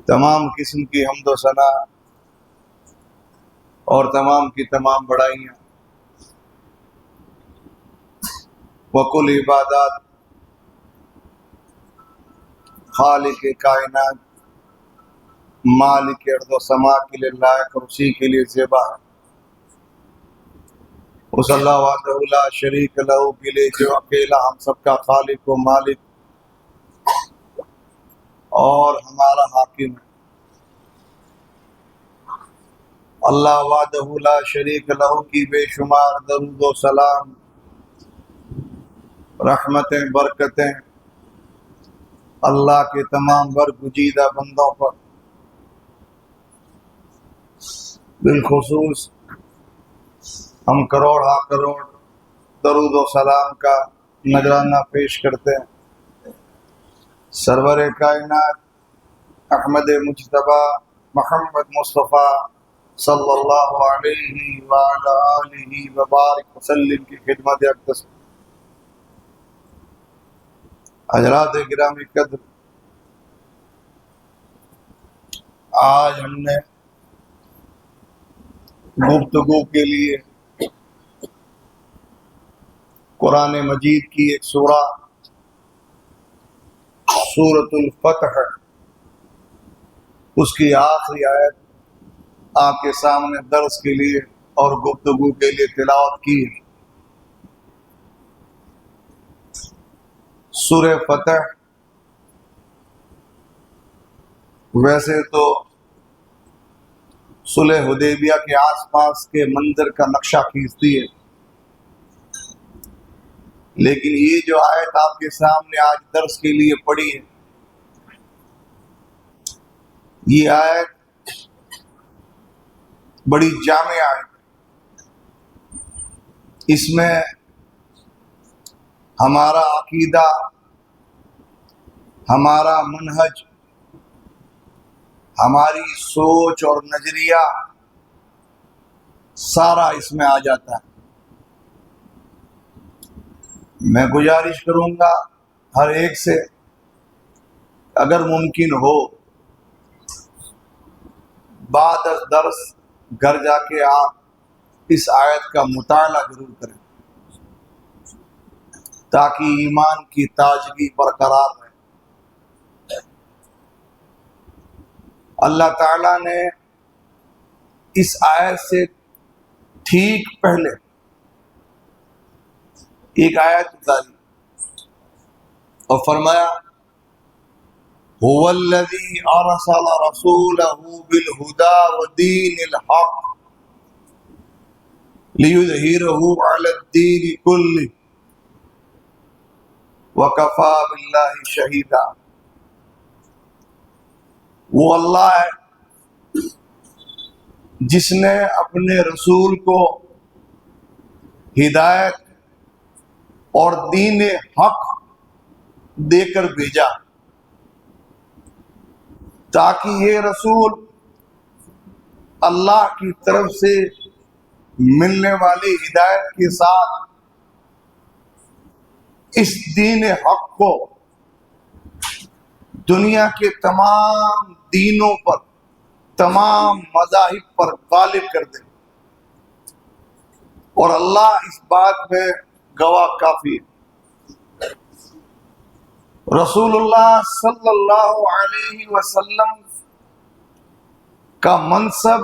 تمام قسم کی حمد و ثنا اور تمام کی تمام بڑائیاں وکل عبادات خالق کائنات مالک ارض و سما کے لیے لائق اور اسی کے لیے زیبا ہے۔ اس اللہ وحدہ لا شریک لہ کے لیے جو اکیلا ہم سب کا خالق و مالک اور ہمارا حاکم ہے۔ اللہ وحدہ لا شریک لہ کی بے شمار درود و سلام، رحمتیں، برکتیں اللہ کے تمام برگزیدہ بندوں پر، بالخصوص ہم کروڑ ہا کروڑ درود و سلام کا نذرانہ پیش کرتے ہیں سرور کائنات احمد مجتبیٰ محمد مصطفیٰ صلی اللہ علیہ وعلی آلہ وبارک وسلم کی خدمت اقدس۔ حضرات گرامی قدر، آج ہم نے گفتگو کے لیے قرآن مجید کی ایک سورہ سورۃ الفتح، اس کی آخری آیت آپ کے سامنے درس کے لیے اور گفتگو کے لیے تلاوت کی ہے۔ سورہ فتح ویسے تو صلح حدیبیہ کے آس پاس کے منظر کا نقشہ کھینچتی ہے، لیکن یہ جو آیت آپ کے سامنے آج درس کے لیے پڑھی ہے، یہ آیت بڑی جامع آیت ہے۔ اس میں ہمارا عقیدہ، ہمارا منہج، ہماری سوچ اور نظریہ سارا اس میں آ جاتا ہے۔ میں گزارش کروں گا ہر ایک سے، اگر ممکن ہو بعد از درس گھر جا کے آپ اس آیت کا مطالعہ ضرور کریں تاکہ ایمان کی تازگی برقرار رہے۔ اللہ تعالیٰ نے اس آیت سے ٹھیک پہلے ایک آیت اتاری اور فرمایا هو الذی ارسل رسولہ بالہدی ودین الحق لیظہرہ علی الدین کلہ وکفی باللہ شہیدا۔ وہ اللہ ہے جس نے اپنے رسول کو ہدایت اور دین حق دے کر بھیجا تاکہ یہ رسول اللہ کی طرف سے ملنے والی ہدایت کے ساتھ اس دین حق کو دنیا کے تمام دینوں پر، تمام مذاہب پر غالب کر دے، اور اللہ اس بات میں گواہ کافی ہے۔ رسول اللہ صلی اللہ علیہ وسلم کا منصب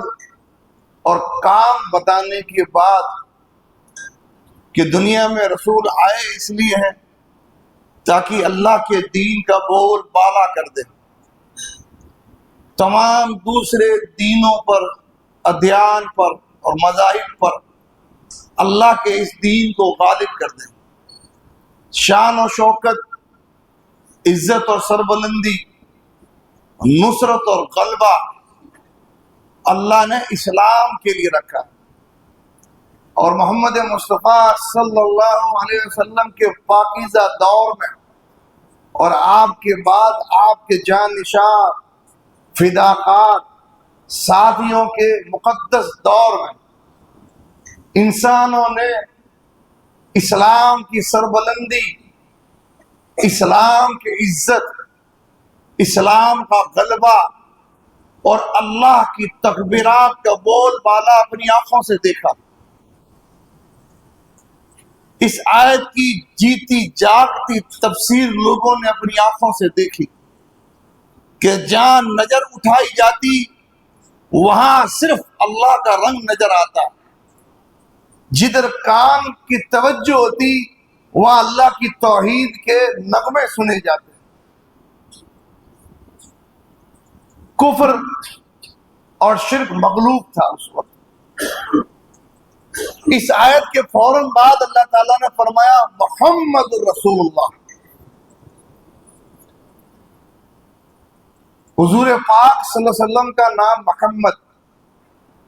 اور کام بتانے کے بعد کہ دنیا میں رسول آئے اس لیے ہیں تاکہ اللہ کے دین کا بول بالا کر دے، تمام دوسرے دینوں پر، ادیان پر اور مذاہب پر اللہ کے اس دین کو غالب کر دے۔ شان و شوکت، عزت اور سربلندی، نصرت اور غلبہ اللہ نے اسلام کے لیے رکھا، اور محمد مصطفیٰ صلی اللہ علیہ وسلم کے پاکیزہ دور میں اور آپ کے بعد آپ کے جانشاں فداکار ساتھیوں کے مقدس دور میں انسانوں نے اسلام کی سربلندی، اسلام کی عزت، اسلام کا غلبہ اور اللہ کی تکبیرات کا بول بالا اپنی آنکھوں سے دیکھا۔ اس آیت کی جیتی جاگتی تفسیر لوگوں نے اپنی آنکھوں سے دیکھی کہ جہاں نظر اٹھائی جاتی وہاں صرف اللہ کا رنگ نظر آتا، جدھر کان کی توجہ ہوتی وہاں اللہ کی توحید کے نغمے سنے جاتے۔ کفر اور شرک مغلوب تھا اس وقت۔ اس آیت کے فوراً بعد اللہ تعالیٰ نے فرمایا محمد رسول اللہ۔ حضور پاک صلی اللہ علیہ وسلم کا نام محمد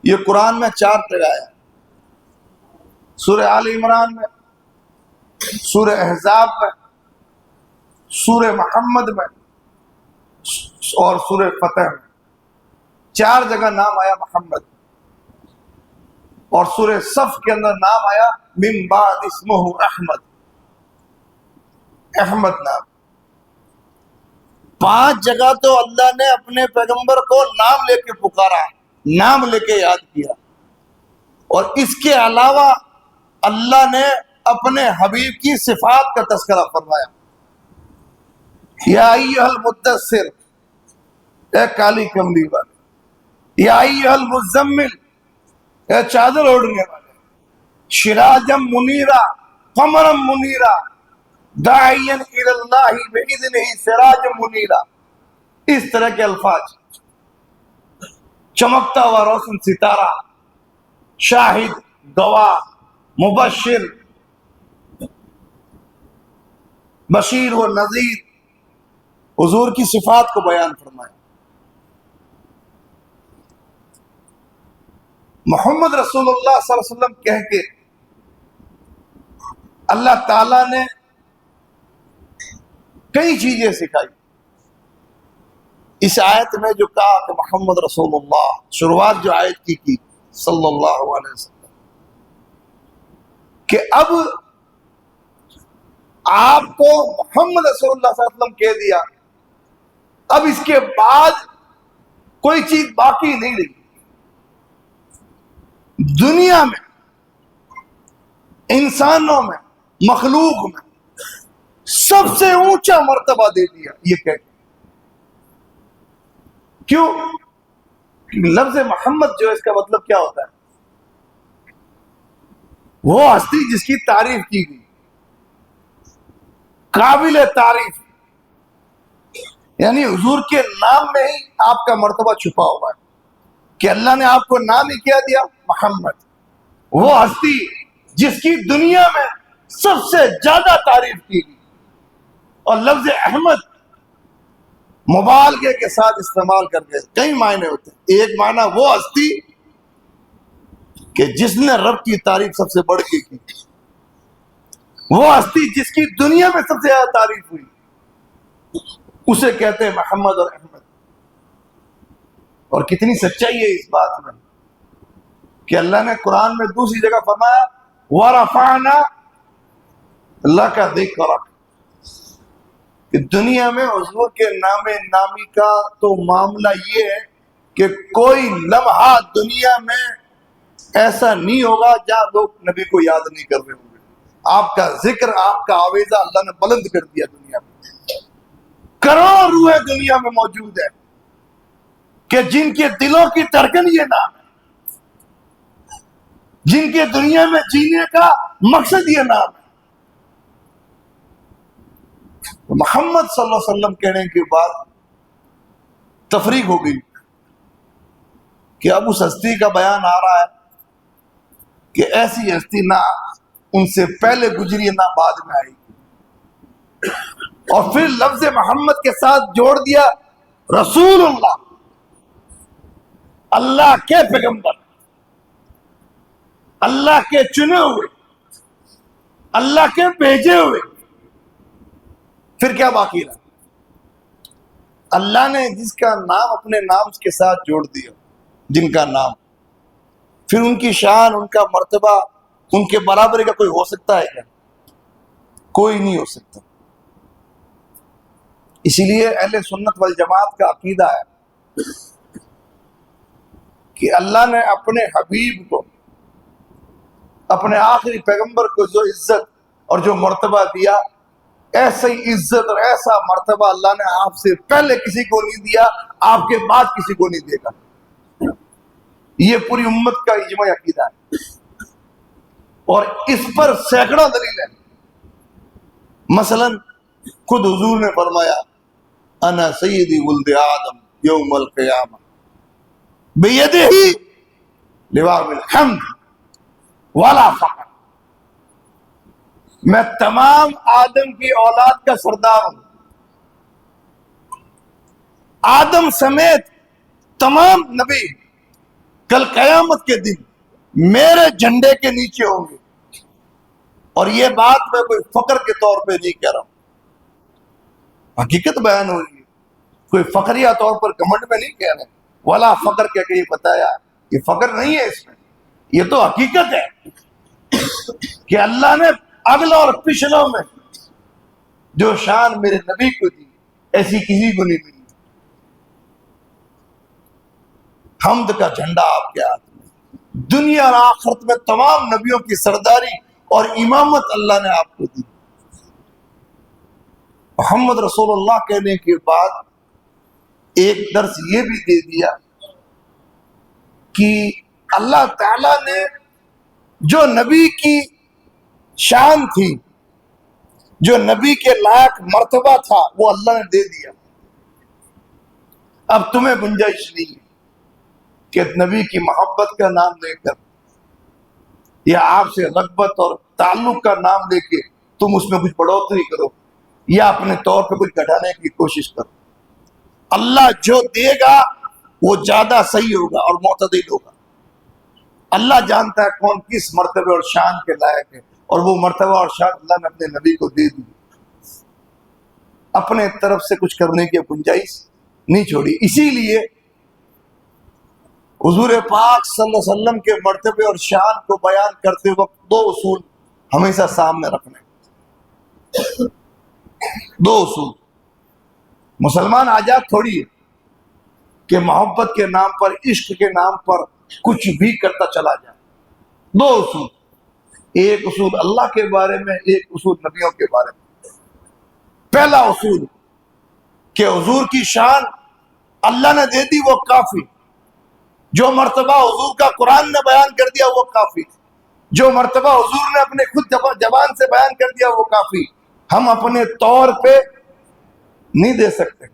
یہ قرآن میں 4 جگہ ہے، سورہ آل عمران میں، سورہ احزاب میں، سورہ محمد میں اور سورہ فتح میں 4 جگہ نام آیا محمد، اور سورہ صف کے اندر نام آیا من بعد اسمہ احمد، احمد نام۔ 5 جگہ تو اللہ نے اپنے پیغمبر کو نام لے کے پکارا، نام لے کے یاد کیا، اور اس کے علاوہ اللہ نے اپنے حبیب کی صفات کا تذکرہ فرمایا۔ یا ایھا المدثر، اے کالی کملی والے، یا ایھا المزمل، اے چادر اوڑھنے والے، سراجا منیرا، قمرا منیرا، داعیا الی اللہ باذنہ سراجا منیرا، اس طرح کے الفاظ، چمکتا ہوا روشن ستارہ، شاہد، گواہ، مبشر، بشیر و نذیر، حضور کی صفات کو بیان فرمایا۔ محمد رسول اللہ صلی اللہ علیہ وسلم کہہ کے اللہ تعالیٰ نے کئی چیزیں سکھائی۔ اس آیت میں جو کہا کہ محمد رسول اللہ، شروعات جو آیت کی صلی اللہ علیہ وسلم، کہ اب آپ کو محمد رسول اللہ صلی اللہ علیہ وسلم کہہ دیا، اب اس کے بعد کوئی چیز باقی نہیں رہی۔ دنیا میں، انسانوں میں، مخلوق میں سب سے اونچا مرتبہ دے دیا یہ کہہ کے۔ کیوں؟ لفظ محمد جو ہے اس کا مطلب کیا ہوتا ہے؟ وہ ہستی جس کی تعریف کی گئی، قابل تعریف، یعنی حضور کے نام میں ہی آپ کا مرتبہ چھپا ہوا ہے کہ اللہ نے آپ کو نام ہی کیا دیا محمد۔ وہ ہستی جس کی دنیا میں سب سے زیادہ تعریف کی گئی، اور لفظ احمد مبالغے کے ساتھ استعمال کر کے کئی معنی ہوتے ہیں۔ ایک معنی وہ ہستی کہ جس نے رب کی تعریف سب سے بڑھ کے کی، وہ ہستی جس کی دنیا میں سب سے زیادہ تعریف ہوئی، اسے کہتے ہیں محمد اور احمد۔ اور کتنی سچائی ہے اس بات میں کہ اللہ نے قرآن میں دوسری جگہ فرمایا وَرَفَعْنَا لَكَ ذِكْرَكَ، کہ دنیا میں حضور کے نام نامی کا تو معاملہ یہ ہے کہ کوئی لمحہ دنیا میں ایسا نہیں ہوگا جہاں لوگ نبی کو یاد نہیں کر رہے ہوں گے۔ آپ کا ذکر، آپ کا آویزہ اللہ نے بلند کر دیا دنیا میں۔ کروڑوں روحیں دنیا میں موجود ہے کہ جن کے دلوں کی دھڑکن یہ نام ہے، جن کے دنیا میں جینے کا مقصد یہ نام ہے۔ محمد صلی اللہ علیہ وسلم کہنے کے بعد تفریق ہو گئی کہ اب اس ہستی کا بیان آ رہا ہے کہ ایسی ہستی نہ ان سے پہلے گزری ہے نہ بعد میں آئی، اور پھر لفظ محمد کے ساتھ جوڑ دیا رسول اللہ، اللہ کے پیغمبر، اللہ کے چنے ہوئے، اللہ کے بھیجے ہوئے۔ پھر کیا باقی رہا؟ اللہ نے جس کا نام اپنے نام کے ساتھ جوڑ دیا، جن کا نام، پھر ان کی شان، ان کا مرتبہ، ان کے برابری کا کوئی ہو سکتا ہے کیا؟ کوئی نہیں ہو سکتا۔ اسی لیے اہل سنت والجماعت کا عقیدہ ہے کہ اللہ نے اپنے حبیب کو، اپنے آخری پیغمبر کو جو عزت اور جو مرتبہ دیا، ایسا ہی عزت اور ایسا مرتبہ اللہ نے آپ سے پہلے کسی کو نہیں دیا، آپ کے بعد کسی کو نہیں دے گا۔ یہ پوری امت کا اجماعی عقیدہ ہے، اور اس پر سینکڑوں دلیل ہیں۔ مثلا خود حضور نے فرمایا انا سیدی ولد آدم یوم القیامہ بیدہ لواء الحمد ولا فخر، میں تمام آدم کی اولاد کا سردار ہوں، آدم سمیت تمام نبی کل قیامت کے دن میرے جھنڈے کے نیچے ہوں گے۔ اور یہ بات میں کوئی فخر کے طور پہ نہیں کہہ رہا ہوں، حقیقت بیان ہو رہی ہے، کوئی فخریہ طور پر گھمنڈ میں نہیں کہہ رہے، ولا فخر کہہ کے یہ بتایا، یہ فخر نہیں ہے، اس میں یہ تو حقیقت ہے کہ اللہ نے اگلوں اور پچھلوں میں جو شان میرے نبی کو دی ایسی کسی کو نہیں ملی۔ حمد کا جھنڈا آپ کے ہاتھ میں، دنیا اور آخرت میں تمام نبیوں کی سرداری اور امامت اللہ نے آپ کو دی۔ محمد رسول اللہ کہنے کے بعد ایک درس یہ بھی دے دیا کہ اللہ تعالی نے جو نبی کی شان تھی، جو نبی کے لائق مرتبہ تھا، وہ اللہ نے دے دیا۔ اب تمہیں گنجائش نہیں ہے کہ نبی کی محبت کا نام لے کر یا آپ سے رغبت اور تعلق کا نام لے کے تم اس میں کچھ بڑھوتری کرو یا اپنے طور پہ کچھ گھٹانے کی کوشش کرو۔ اللہ جو دے گا وہ زیادہ صحیح ہوگا اور معتدل ہوگا۔ اللہ جانتا ہے کون کس مرتبے اور شان کے لائق ہے، اور وہ مرتبہ اور شان اللہ نے اپنے نبی کو دے دی، اپنے طرف سے کچھ کرنے کی گنجائش نہیں چھوڑی۔ اسی لیے حضور پاک صلی اللہ علیہ وسلم کے مرتبے اور شان کو بیان کرتے وقت دو اصول ہمیشہ سامنے رکھنے، دو اصول۔ مسلمان آزاد تھوڑی ہے کہ محبت کے نام پر، عشق کے نام پر کچھ بھی کرتا چلا جائے۔ دو اصول، ایک اصول اللہ کے بارے میں، ایک اصول نبیوں کے بارے میں۔ پہلا اصول کہ حضور کی شان اللہ نے دے دی، وہ کافی۔ جو مرتبہ حضور کا قرآن نے بیان کر دیا وہ کافی، جو مرتبہ حضور نے اپنے خود زبان سے بیان کر دیا وہ کافی۔ ہم اپنے طور پہ نہیں دے سکتے،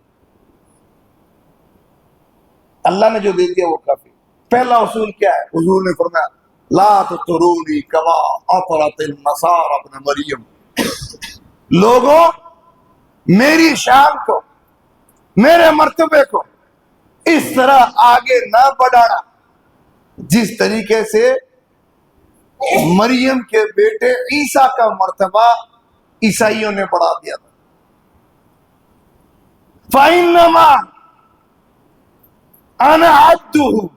اللہ نے جو دے دیا وہ کافی۔ پہلا اصول کیا ہے؟ حضور نے فرمایا لا تطرونی کما اطرت النصارى ابن مریم، لوگوں میری شان کو، میرے مرتبے کو اس طرح آگے نہ بڑھانا جس طریقے سے مریم کے بیٹے عیسیٰ کا مرتبہ عیسائیوں نے بڑھا دیا تھا۔ فَإِنَّمَا أَنَا عَبْدُهُ،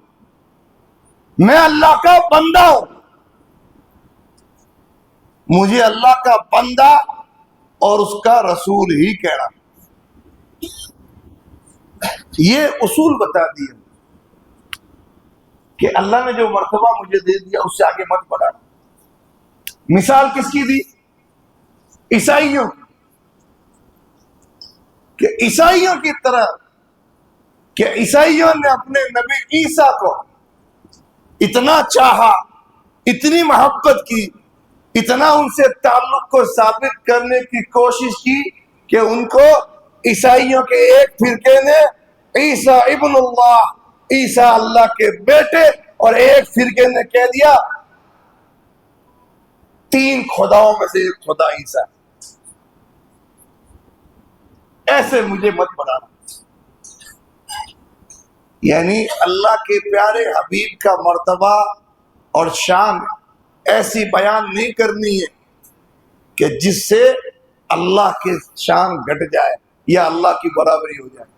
میں اللہ کا بندہ ہوں، مجھے اللہ کا بندہ اور اس کا رسول ہی کہنا۔ یہ اصول بتا دیے کہ اللہ نے جو مرتبہ مجھے دے دیا اس سے آگے مت بڑھانا۔ مثال کس کی دی؟ عیسائیوں کی، کہ عیسائیوں کی طرح کہ عیسائیوں نے اپنے نبی عیسیٰ کو اتنا چاہا، اتنی محبت کی، اتنا ان سے تعلق کو ثابت کرنے کی کوشش کی کہ ان کو عیسائیوں کے ایک فرقے نے عیسیٰ ابن اللہ، عیسیٰ اللہ کے بیٹے، اور ایک فرقے نے کہہ دیا تین خداؤں میں سے ایک خدا عیسیٰ۔ ایسے مجھے مت بنانا۔ یعنی اللہ کے پیارے حبیب کا مرتبہ اور شان ایسی بیان نہیں کرنی ہے کہ جس سے اللہ کے شان گھٹ جائے یا اللہ کی برابری ہو جائے۔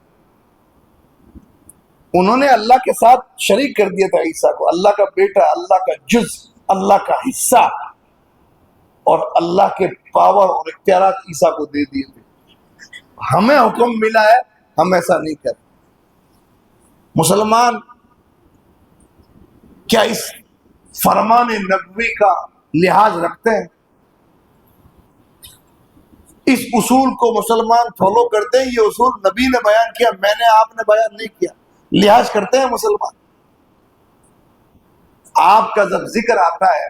انہوں نے اللہ کے ساتھ شریک کر دیا تھا عیسیٰ کو، اللہ کا بیٹا، اللہ کا جز، اللہ کا حصہ، اور اللہ کے پاور اور اختیارات عیسیٰ کو دے دیے تھے۔ ہمیں حکم ملا ہے، ہم ایسا نہیں کرتے۔ مسلمان کیا اس فرمان نبوی کا لحاظ رکھتے ہیں؟ اس اصول کو مسلمان فالو کرتے ہیں؟ یہ اصول نبی نے بیان کیا، میں نے، آپ نے بیان نہیں کیا، لحاظ کرتے ہیں مسلمان؟ آپ کا جب ذکر آتا ہے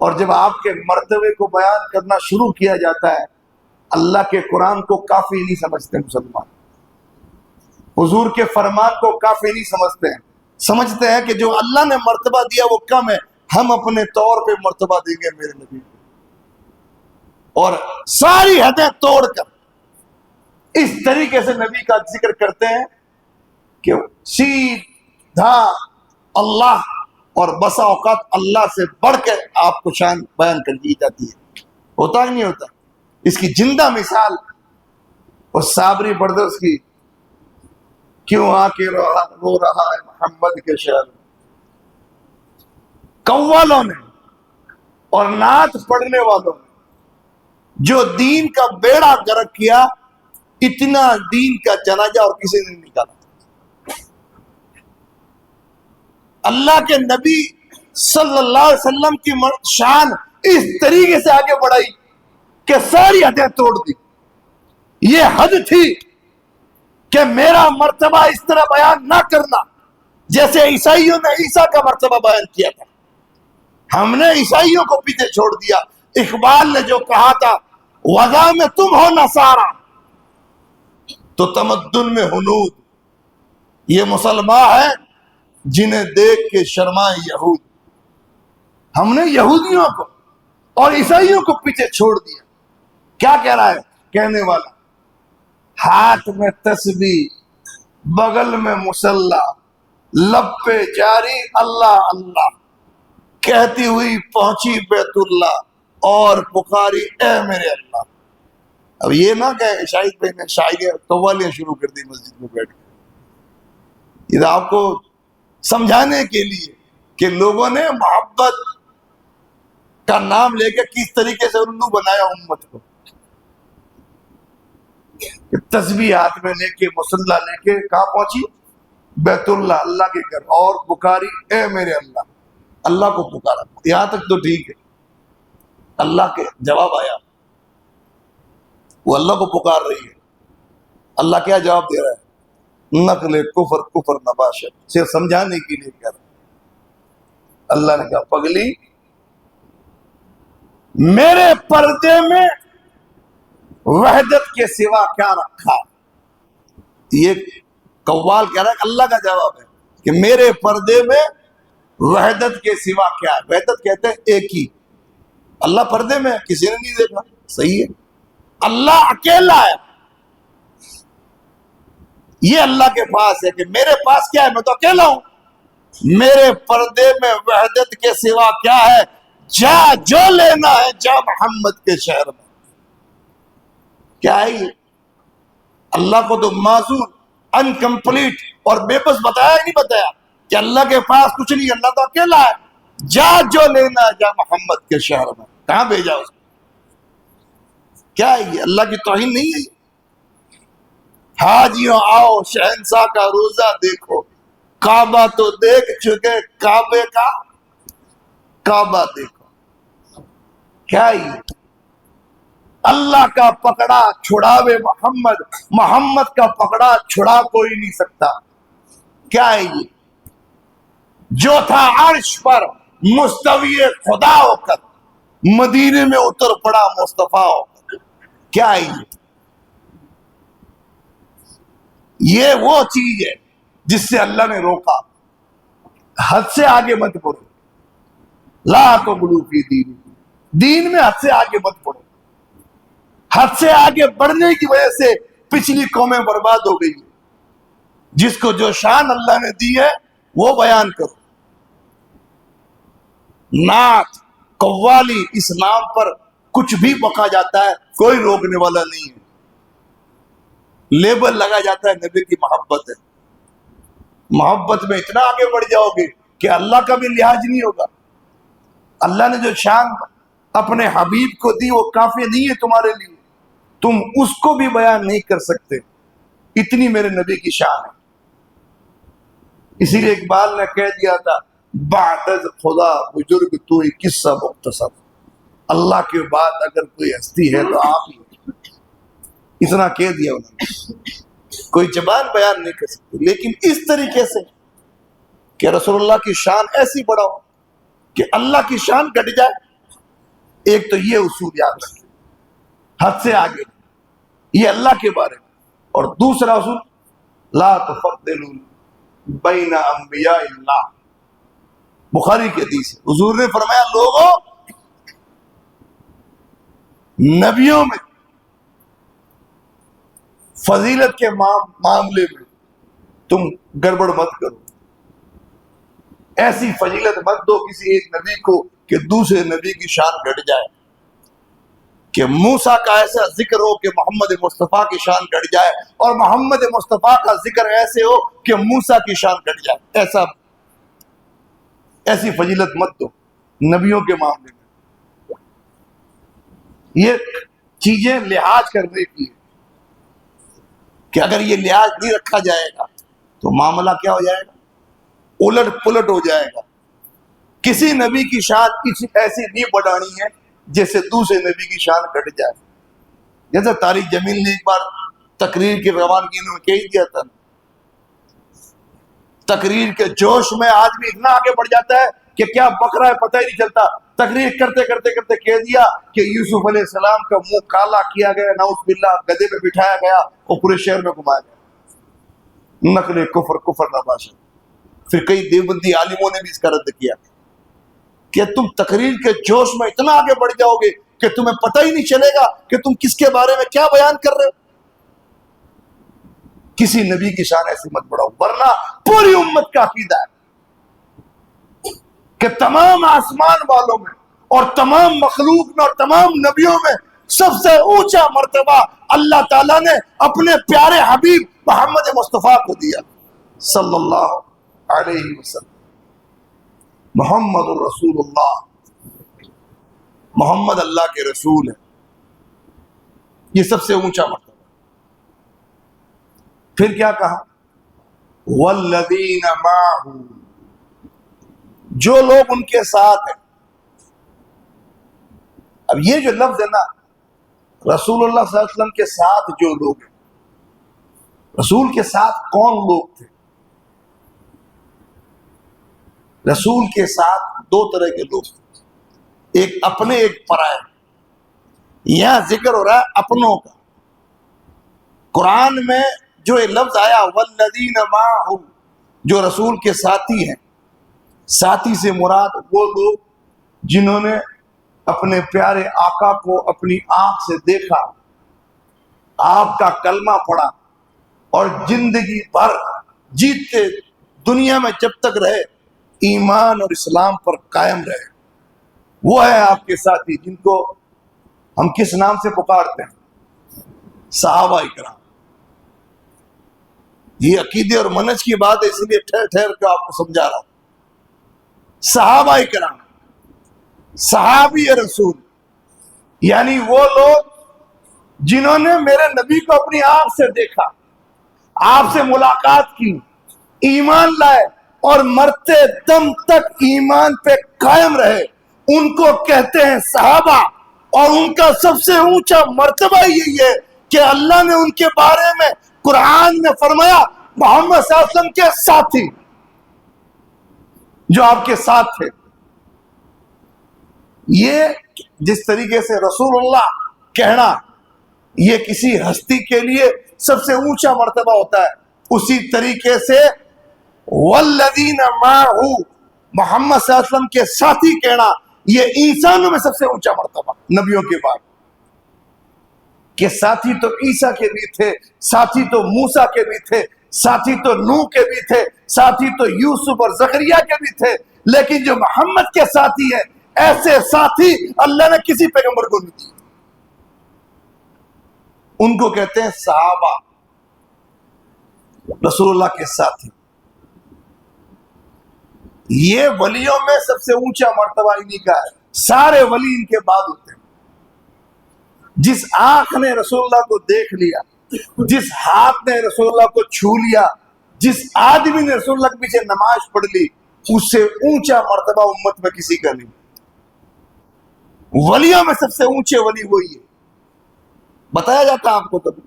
اور جب آپ کے مرتبے کو بیان کرنا شروع کیا جاتا ہے، اللہ کے قرآن کو کافی نہیں سمجھتے مسلمان، حضور کے فرمان کو کافی نہیں سمجھتے ہیں، سمجھتے ہیں کہ جو اللہ نے مرتبہ دیا وہ کم ہے، ہم اپنے طور پہ مرتبہ دیں گے میرے نبی کو، اور ساری حدیں توڑ کر اس طریقے سے نبی کا ذکر کرتے ہیں کہ سیدھا اللہ، اور بسا اوقات اللہ سے بڑھ کر آپ کو شان بیان کر دی جاتی ہے۔ ہوتا کہ نہیں ہوتا؟ اس کی زندہ مثال اس صابری بردوس کی، کیوں آ کے رو رہا ہے محمد کے شہر میں، قوالوں نے اور نعت پڑھنے والوں نے جو دین کا بیڑا غرق کیا، اتنا دین کا جنازہ اور کسی نے نہیں نکالا۔ اللہ کے نبی صلی اللہ علیہ وسلم کی شان اس طریقے سے آگے بڑھائی کہ ساری حدیں توڑ دی۔ یہ حد تھی کہ میرا مرتبہ اس طرح بیان نہ کرنا جیسے عیسائیوں نے عیسیٰ کا مرتبہ بیان کیا تھا، ہم نے عیسائیوں کو پیچھے چھوڑ دیا۔ اقبال نے جو کہا تھا، وضع میں تم ہو نصارا تو تمدن میں ہنود، یہ مسلمان ہے جنہیں دیکھ کے شرمائے یہود۔ ہم نے یہودیوں کو اور عیسائیوں کو پیچھے چھوڑ دیا۔ کیا کہہ رہا ہے کہنے والا؟ ہاتھ میں تسبیح، بغل میں مسلح، لب پہ جاری اللہ اللہ، کہتی ہوئی پہنچی بیت اللہ اور پکاری اے میرے اللہ۔ اب یہ نہ کہ شاہد بھائی نے شاعریاں قوالیاں شروع کر دی مسجد میں بیٹھ کے، یہ آپ کو سمجھانے کے لیے کہ لوگوں نے محبت کا نام لے کے کس طریقے سے الو بنایا امت کو، کہ تسبیح ہاتھ میں لے کے، مسلح لے کے کہاں پہنچی؟ بیت اللہ، اللہ کے گھر، اور پکاری اے میرے اللہ، اللہ کو پکارا۔ یہاں تک تو ٹھیک ہے، اللہ کے جواب آیا، وہ اللہ کو پکار رہی ہے، اللہ کیا جواب دے رہا ہے؟ نقل کفر کفر نباشت، صرف سمجھانے کے لیے کہہ رہا ہے۔ اللہ نے کہا پگلی، میرے پردے میں وحدت کے سوا کیا رکھا؟ یہ قوال کہہ رہا ہے، اللہ کا جواب ہے کہ میرے پردے میں وحدت کے سوا کیا ہے؟ وحدت کہتے ہیں ایک ہی، اللہ پردے میں کسی نے نہیں دیکھا، صحیح ہے، اللہ اکیلا ہے، یہ اللہ کے پاس ہے کہ میرے پاس کیا ہے؟ میں تو اکیلا ہوں، میرے پردے میں وحدت کے سوا کیا ہے؟ جا جو لینا ہے جا محمد کے شہر میں۔ کیا ہے یہ؟ اللہ کو تو معذور، انکمپلیٹ اور بے بس بتایا ہی نہیں بتایا کہ اللہ کے پاس کچھ نہیں، اللہ تو اکیلا ہے، جا جو لینا ہے جا محمد کے شہر میں۔ کہاں بھیجا اس کو؟ کیا ہے یہ؟ اللہ کی توہین نہیں ہے یہ؟ حاجیوں آؤ شہنشاہ کا روزہ دیکھو، کعبہ تو دیکھ چکے، کعبے کا کعبہ دیکھو۔ کیا یہ؟ اللہ کا پکڑا چھڑاوے محمد، محمد کا پکڑا چھڑا کوئی نہیں سکتا۔ کیا ہے یہ؟ جو تھا عرش پر مستوی خدا ہو کر، مدینے میں اتر پڑا مصطفیٰ ہو کر۔ کیا ہے یہ؟ یہ وہ چیز ہے جس سے اللہ نے روکا، حد سے آگے مت بڑھو، لا تغلو فی دین، دین میں حد سے آگے مت بڑھو۔ حد سے آگے بڑھنے کی وجہ سے پچھلی قومیں برباد ہو گئی۔ جس کو جو شان اللہ نے دی ہے وہ بیان کرو۔ نعت، قوالی، اس نام پر کچھ بھی بکا جاتا ہے، کوئی روکنے والا نہیں ہے، لیبل لگا جاتا ہے نبی کی محبت ہے۔ محبت میں اتنا آگے بڑھ جاؤ گے کہ اللہ کا بھی لحاظ نہیں ہوگا۔ اللہ نے جو شان اپنے حبیب کو دی وہ کافی نہیں ہے تمہارے لیے، تم اس کو بھی بیان نہیں کر سکتے، اتنی میرے نبی کی شان ہے۔ اسی لیے اقبال نے کہہ دیا تھا بعد از خدا بزرگ تو ہی قصہ مختصر، اللہ کے بعد اگر کوئی ہستی ہے تو آپ ہی، اتنا کہہ دیا انہوں نے، کوئی زبان بیان نہیں کر سکتی، لیکن اس طریقے سے کہ رسول اللہ کی شان ایسی بڑھاؤ کہ اللہ کی شان گھٹ جائے۔ ایک تو یہ اصول یاد رکھیں، حد سے آگے، یہ اللہ کے بارے میں۔ اور دوسرا اصول، لا تفضلوا بین انبیاء اللہ، بخاری کی حدیث ہے، حضور نے فرمایا لوگوں نبیوں میں فضیلت کے معاملے میں تم گڑبڑ مت کرو، ایسی فضیلت مت دو کسی ایک نبی کو کہ دوسرے نبی کی شان گھٹ جائے، کہ موسیٰ کا ایسا ذکر ہو کہ محمد مصطفیٰ کی شان گھٹ جائے، اور محمد مصطفیٰ کا ذکر ایسے ہو کہ موسیٰ کی شان گھٹ جائے، ایسی فضیلت مت دو نبیوں کے معاملے میں۔ یہ چیزیں لحاظ کرنے کی ہے کہ اگر یہ لحاظ نہیں رکھا جائے گا تو معاملہ کیا ہو جائے گا، الٹ پلٹ ہو جائے گا۔ کسی نبی کی شان ایسی نہیں بڑھانی ہے جیسے دوسرے نبی کی شان گھٹ جائے۔ جیسے طارق جمیل نے ایک بار تقریر کی روانگی میں کہہ دیا تھا، تقریر کے جوش میں آدمی اتنا آگے بڑھ جاتا ہے کہ کیا بکرا ہے پتہ ہی نہیں چلتا، تقریر کرتے کرتے کرتے کہہ دیا کہ یوسف علیہ السلام کا منہ کالا کیا گیا، نعوذ باللہ، گدھے پہ بٹھایا گیا اور پورے شہر میں گھمایا گیا، نقل کفر نباشد۔ پھر کئی دیوبندی عالموں نے بھی اس کا رد کیا کہ تم تقریر کے جوش میں اتنا آگے بڑھ جاؤ گے کہ تمہیں پتہ ہی نہیں چلے گا کہ تم کس کے بارے میں کیا بیان کر رہے ہو۔ کسی نبی کی شان ایسی مت بڑھاؤ، ورنہ پوری امت کا عقیدہ ہے کہ تمام آسمان والوں میں اور تمام مخلوق میں اور تمام نبیوں میں سب سے اونچا مرتبہ اللہ تعالیٰ نے اپنے پیارے حبیب محمد مصطفیٰ کو دیا صلی اللہ علیہ وسلم۔ محمد الرسول اللہ، محمد اللہ کے رسول ہے، یہ سب سے اونچا مرتبہ۔ پھر کیا کہا، والذین معہ، جو لوگ ان کے ساتھ ہیں۔ اب یہ جو لفظ ہے نا، رسول اللہ صلی اللہ علیہ وسلم کے ساتھ جو لوگ ہیں، رسول کے ساتھ کون لوگ تھے؟ رسول کے ساتھ دو طرح کے لوگ تھے، ایک اپنے ایک پرائے۔ یہاں ذکر ہو رہا ہے اپنوں کا۔ قرآن میں جو یہ لفظ آیا والذین معہ، جو رسول کے ساتھی ہیں، ساتھی سے مراد وہ لوگ جنہوں نے اپنے پیارے آقا کو اپنی آنکھ سے دیکھا، آپ کا کلمہ پڑھا اور زندگی بھر جیتے دنیا میں جب تک رہے ایمان اور اسلام پر قائم رہے، وہ ہے آپ کے ساتھی، جن کو ہم کس نام سے پکارتے ہیں؟ صحابہ اکرام۔ یہ عقیدے اور منہج کی بات ہے، اس لیے ٹھہر ٹھہر کے آپ کو سمجھا رہا ہوں۔ صحابہ اکرام، صحابی رسول، یعنی وہ لوگ جنہوں نے میرے نبی کو اپنی آنکھ سے دیکھا، آپ سے ملاقات کی، ایمان لائے اور مرتے دم تک ایمان پہ قائم رہے، ان کو کہتے ہیں صحابہ۔ اور ان کا سب سے اونچا مرتبہ یہی ہے کہ اللہ نے ان کے بارے میں قرآن میں فرمایا محمد صلی اللہ علیہ وسلم کے ساتھی، جو آپ کے ساتھ تھے۔ یہ جس طریقے سے رسول اللہ کہنا یہ کسی ہستی کے لیے سب سے اونچا مرتبہ ہوتا ہے، اسی طریقے سے والذین معہ، محمد صلی اللہ علیہ وسلم کے ساتھی کہنا یہ انسانوں میں سب سے اونچا مرتبہ نبیوں کے بعد، کہ ساتھی تو عیسیٰ کے بھی تھے، ساتھی تو موسیٰ کے بھی تھے، ساتھی تو نوح کے بھی تھے، ساتھی تو یوسف اور زکریا کے بھی تھے، لیکن جو محمد کے ساتھی ہیں ایسے ساتھی اللہ نے کسی پیغمبر کو نہیں دیے، ان کو کہتے ہیں صحابہ، رسول اللہ کے ساتھی۔ یہ ولیوں میں سب سے اونچا مرتبہ انہی کا ہے، سارے ولی ان کے بعد ہوتے ہیں۔ جس آنکھ نے رسول اللہ کو دیکھ لیا، جس ہاتھ نے رسول اللہ کو چھو لیا، جس آدمی نے رسول اللہ کے پیچھے نماز پڑھ لی، اس سے اونچا مرتبہ امت میں کسی کا نہیں. ولیوں میں سب سے اونچے ولی وہی ہے. بتایا جاتا ہے آپ کو کبھی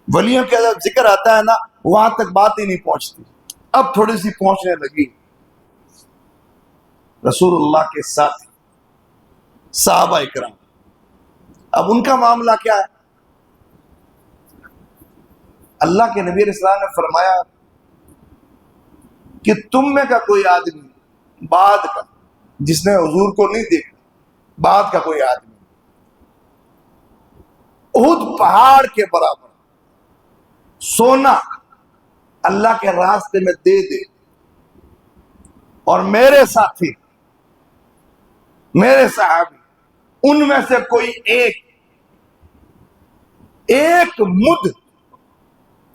ولیوں کے جب ذکر آتا ہے نا وہاں تک بات ہی نہیں پہنچتی. اب تھوڑی سی پہنچنے لگی. رسول اللہ کے ساتھ صحابہ اکرام. اب ان کا معاملہ کیا ہے؟ اللہ کے نبی علیہ السلام نے فرمایا کہ تم میں کا کوئی آدمی بعد کا جس نے حضور کو نہیں دیکھا، بعد کا کوئی آدمی احد پہاڑ کے برابر سونا اللہ کے راستے میں دے دے، اور میرے ساتھی میرے صحابی ان میں سے کوئی ایک مد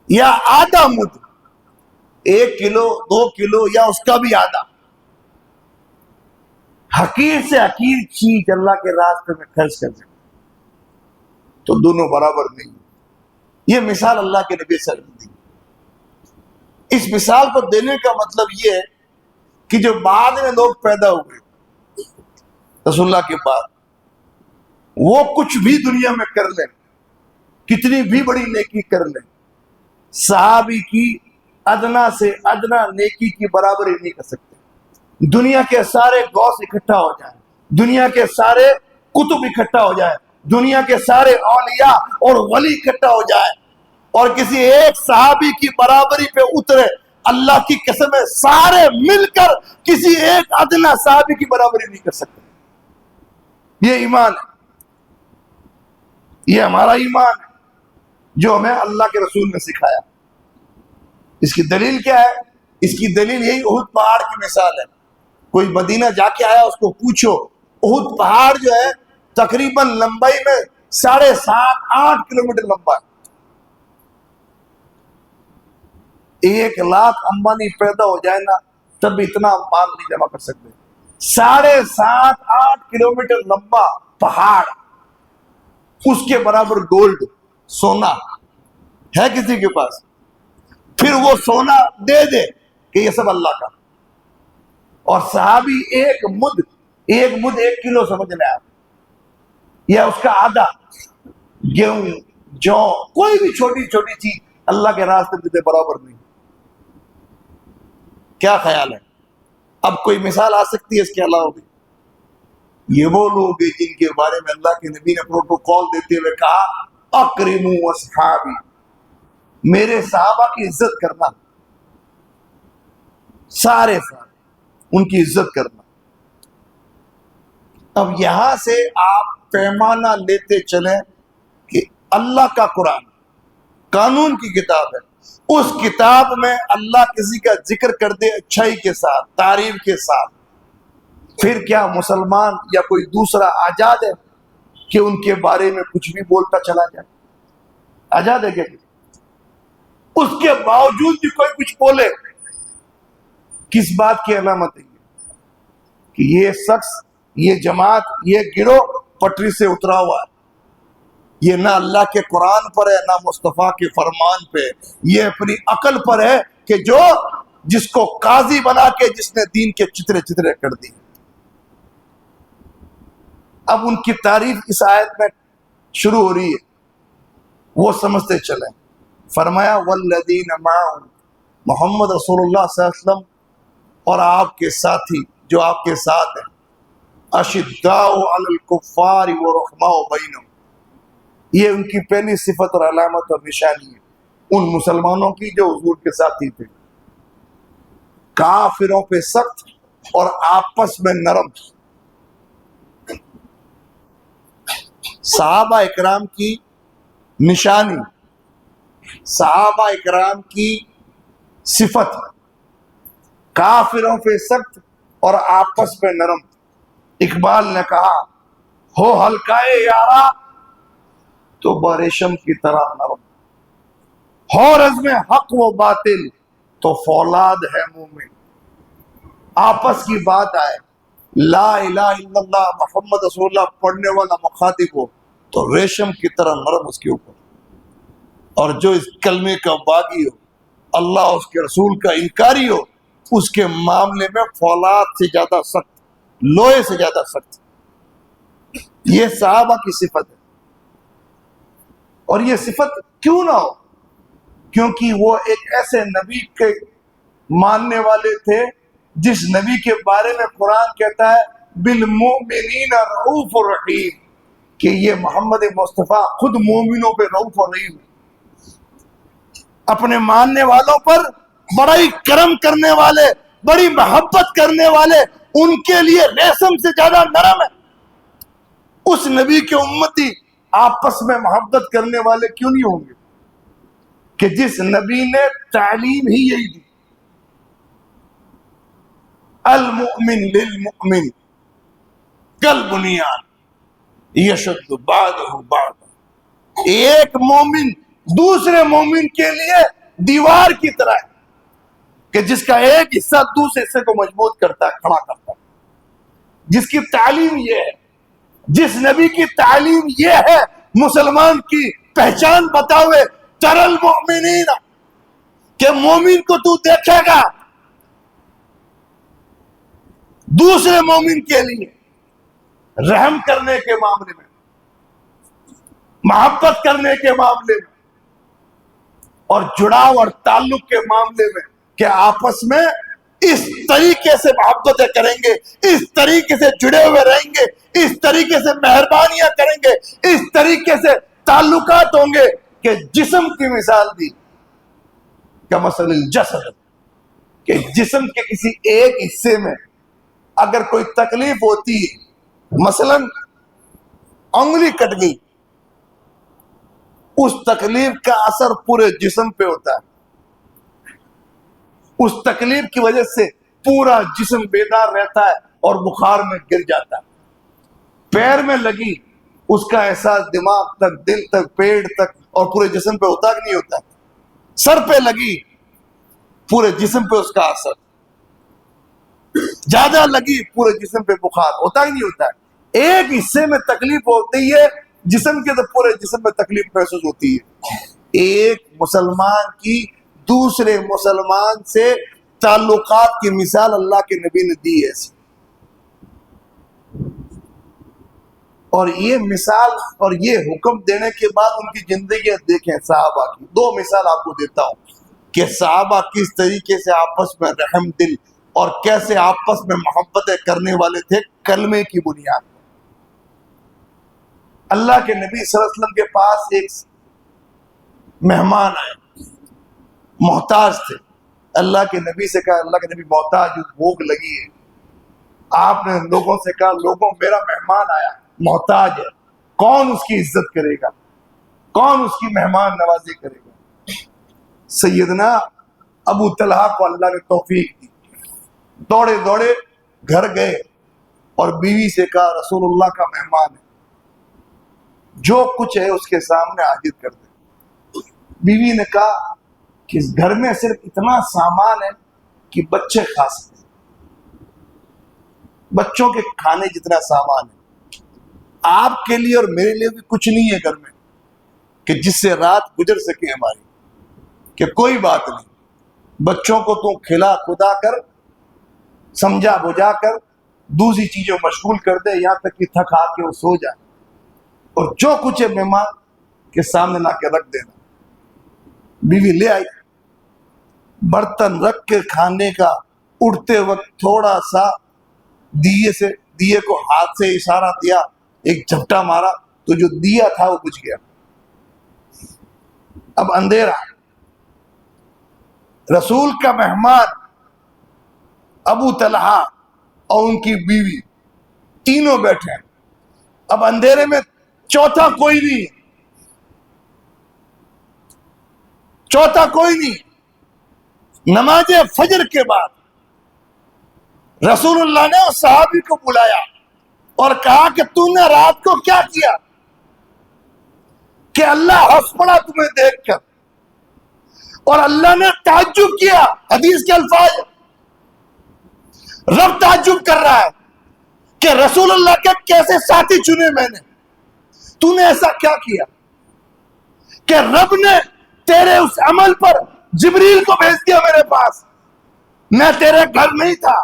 یا آدھا مد، 1 کلو 2 کلو یا اس کا بھی آدھا، حقیر سے حقیر چیز اللہ کے راستے میں خرچ کر دے تو دونوں برابر نہیں. یہ مثال اللہ کے نبی صلی اللہ علیہ وسلم دی. اس مثال کو دینے کا مطلب یہ ہے کہ جو بعد میں لوگ پیدا ہوئے رسول اللہ کے بعد، وہ کچھ بھی دنیا میں کر لیں، کتنی بھی بڑی نیکی کر لیں، صحابی کی ادنا سے ادنا نیکی کی برابری نہیں کر سکتے. دنیا کے سارے غوث اکٹھا ہو جائیں، دنیا کے سارے کتب اکٹھا ہو جائیں، دنیا کے سارے اولیاء اور ولی اکٹھا ہو جائیں، اور کسی ایک صحابی کی برابری پہ اترے، اللہ کی قسم ہے سارے مل کر کسی ایک ادنا صحابی کی برابری نہیں کر سکتے. یہ ایمان ہے، یہ ہمارا ایمان ہے جو ہمیں اللہ کے رسول نے سکھایا. اس کی دلیل کیا ہے؟ اس کی دلیل یہی احد پہاڑ کی مثال ہے. کوئی مدینہ جا کے آیا اس کو پوچھو، احد پہاڑ جو ہے تقریباً لمبائی میں 7.5-8 کلومیٹر لمبا ہے. 1,00,000 امبانی پیدا ہو جائے نا تب بھی اتنا مال نہیں جمع کر سکتے. 7.5-8 کلومیٹر لمبا پہاڑ، اس کے برابر گولڈ سونا ہے کسی کے پاس؟ پھر وہ سونا دے دے کہ یہ سب اللہ کا، اور صحابی ایک مد 1 کلو سمجھ لیں آپ، یا اس کا آدھا گیہوں جو کوئی بھی چھوٹی چھوٹی چیز اللہ کے راستے میں دے برابر نہیں. کیا خیال ہے؟ اب کوئی مثال آ سکتی ہے اس کے علاوہ بھی؟ یہ وہ لوگ ہیں جن کے بارے میں اللہ کے نبی نے پروٹوکول دیتے ہوئے کہا اکرموا اصحابی، میرے صحابہ کی عزت کرنا، سارے ان کی عزت کرنا. اب یہاں سے آپ پیمانہ لیتے چلیں کہ اللہ کا قرآن قانون کی کتاب ہے، اس کتاب میں اللہ کسی کا ذکر کر دے اچھائی کے ساتھ، تعریف کے ساتھ، پھر کیا مسلمان یا کوئی دوسرا آزاد ہے کہ ان کے بارے میں کچھ بھی بولتا چلا جائے؟ آزاد ہے کیا؟ اس کے باوجود بھی کوئی کچھ بولے، کس بات کی علامت ہے کہ یہ شخص، یہ جماعت، یہ گروہ پٹری سے اترا ہوا ہے، یہ نہ اللہ کے قرآن پر ہے نہ مصطفیٰ کے فرمان پہ، یہ اپنی عقل پر ہے کہ جس کو قاضی بنا کے جس نے دین کے چترے کر دی. اب ان کی تعریف اس آیت میں شروع ہو رہی ہے، وہ سمجھتے چلیں. فرمایا والذین معہ، محمد رسول اللہ صلی اللہ علیہ وسلم اور آپ کے ساتھی جو آپ کے ساتھ ہیں، اشداء علی الکفار ورحماء بینہم، یہ ان کی پہلی صفت اور علامت اور نشانی ہے ان مسلمانوں کی جو حضور کے ساتھی تھے. کافروں پہ سخت اور آپس میں نرم. صحابہ اکرام کی نشانی، صحابہ اکرام کی صفت، کافروں پہ سخت اور آپس میں نرم. اقبال نے کہا ہو ہلکائے یارا تو بریشم کی طرح نرم، ہو رزم حق و باطل تو فولاد ہے مومن. آپس کی بات آئے، لا الہ الا اللہ محمد رسول اللہ پڑھنے والا مخاطب ہو تو ریشم کی طرح نرم اس کے اوپر، اور جو اس کلمے کا باغی ہو، اللہ اس کے رسول کا انکاری ہو، اس کے معاملے میں فولاد سے زیادہ سخت، لوہے سے زیادہ سخت. یہ صحابہ کی صفت ہے. اور یہ صفت کیوں نہ ہو؟ کیونکہ وہ ایک ایسے نبی کے ماننے والے تھے جس نبی کے بارے میں قرآن کہتا ہے بالمؤمنین رؤوف الرحیم، کہ یہ محمد مصطفیٰ خود مومنوں پہ رؤوف الرحیم، اپنے ماننے والوں پر بڑا ہی کرم کرنے والے، بڑی محبت کرنے والے، ان کے لیے ریشم سے زیادہ نرم ہے. اس نبی کے امتی آپس میں محبت کرنے والے کیوں نہیں ہوں گے کہ جس نبی نے تعلیم ہی یہی دی، المؤمن للمؤمن کالبنیان یشد بعضہ بعضا. ایک مومن دوسرے مومن کے لیے دیوار کی طرح ہے کہ جس کا ایک حصہ دوسرے حصے کو مضبوط کرتا ہے، کھڑا کرتا ہے. جس کی تعلیم یہ ہے، جس نبی کی تعلیم یہ ہے، مسلمان کی پہچان بتاوے تر المؤمنین، کہ مومن کو تو دیکھے گا دوسرے مومن کے لیے رحم کرنے کے معاملے میں، محبت کرنے کے معاملے میں، اور جڑاؤ اور تعلق کے معاملے میں، کہ آپس میں اس طریقے سے محبتیں کریں گے، اس طریقے سے جڑے ہوئے رہیں گے، اس طریقے سے مہربانیاں کریں گے، اس طریقے سے تعلقات ہوں گے کہ جسم کی مثال دی کمثل الجسد، کہ جسم کے کسی ایک حصے میں اگر کوئی تکلیف ہوتی ہے، مثلا انگلی کٹ گئی، اس تکلیف کا اثر پورے جسم پہ ہوتا ہے. اس تکلیف کی وجہ سے پورا جسم بیدار رہتا ہے اور بخار میں گر جاتا ہے. پیر میں لگی، اس کا احساس دماغ تک، دل تک، پیٹ تک اور پورے جسم پہ ہوتا کہ نہیں ہوتا؟ سر پہ لگی، پورے جسم پہ اس کا اثر، زیادہ لگی پورے جسم پہ بخار ہوتا ہی نہیں ہوتا ہے. ایک حصے میں تکلیف ہوتی ہے جسم کے، تو پورے جسم میں تکلیف محسوس ہوتی ہے. ایک مسلمان کی دوسرے مسلمان سے تعلقات کی مثال اللہ کے نبی نے دی ہے. اور یہ مثال اور یہ حکم دینے کے بعد ان کی زندگیاں دیکھیں صحابہ کی. دو مثال آپ کو دیتا ہوں کہ صحابہ کس طریقے سے آپس میں رحم دل اور کیسے آپس میں محبتیں کرنے والے تھے کلمے کی بنیاد پر. اللہ کے نبی صلی اللہ علیہ وسلم کے پاس ایک مہمان آئے، محتاج تھے. اللہ کے نبی سے کہا، اللہ کے نبی محتاج ہوں، بھوک لگی ہے. آپ نے لوگوں سے کہا، لوگوں میرا مہمان آیا محتاج ہے، کون اس کی عزت کرے گا، کون اس کی مہمان نوازی کرے گا؟ سیدنا ابو طلحہ کو اللہ نے توفیق دی، دوڑے دوڑے گھر گئے اور بیوی سے کہا رسول اللہ کا مہمان ہے، جو کچھ ہے اس کے سامنے حاضر کر دیں. بیوی نے کہا کہ اس گھر میں صرف اتنا سامان ہے کہ بچے کھا سکتے، بچوں کے کھانے جتنا سامان ہے. آپ کے لیے اور میرے لیے بھی کچھ نہیں ہے گھر میں کہ جس سے رات گزر سکے ہماری، کہ کوئی بات نہیں، بچوں کو تو کھلا کھدا کر، سمجھا بجھا کر، دوسری چیزوں مشغول کر دے یہاں تک کہ تھک آ کے وہ سو جائے، اور جو کچھ ہے مہمان کے سامنے لا کے رکھ دینا. بیوی لے آئی، برتن رکھ کے کھانے کا اٹھتے وقت تھوڑا سا دیے کو ہاتھ سے اشارہ دیا، ایک جھپٹا مارا تو جو دیا تھا وہ بجھ گیا. اب اندھیرا، رسول کا مہمان ابو طلحہ اور ان کی بیوی تینوں بیٹھے ہیں. اب اندھیرے میں چوتھا کوئی نہیں، چوتھا کوئی نہیں. نماز فجر کے بعد رسول اللہ نے اس صحابی کو بلایا اور کہا کہ تو نے رات کو کیا کیا کہ اللہ ہنس پڑا تمہیں دیکھ کر، اور اللہ نے تعجب کیا. حدیث کے الفاظ، رب تعجب کر رہا ہے کہ رسول اللہ کے کیسے ساتھی چنے میں نے، تو نے ایسا کیا کیا کہ رب نے تیرے اس عمل پر جبریل کو بھیج دیا میرے پاس میں تیرے گھر نہیں تھا،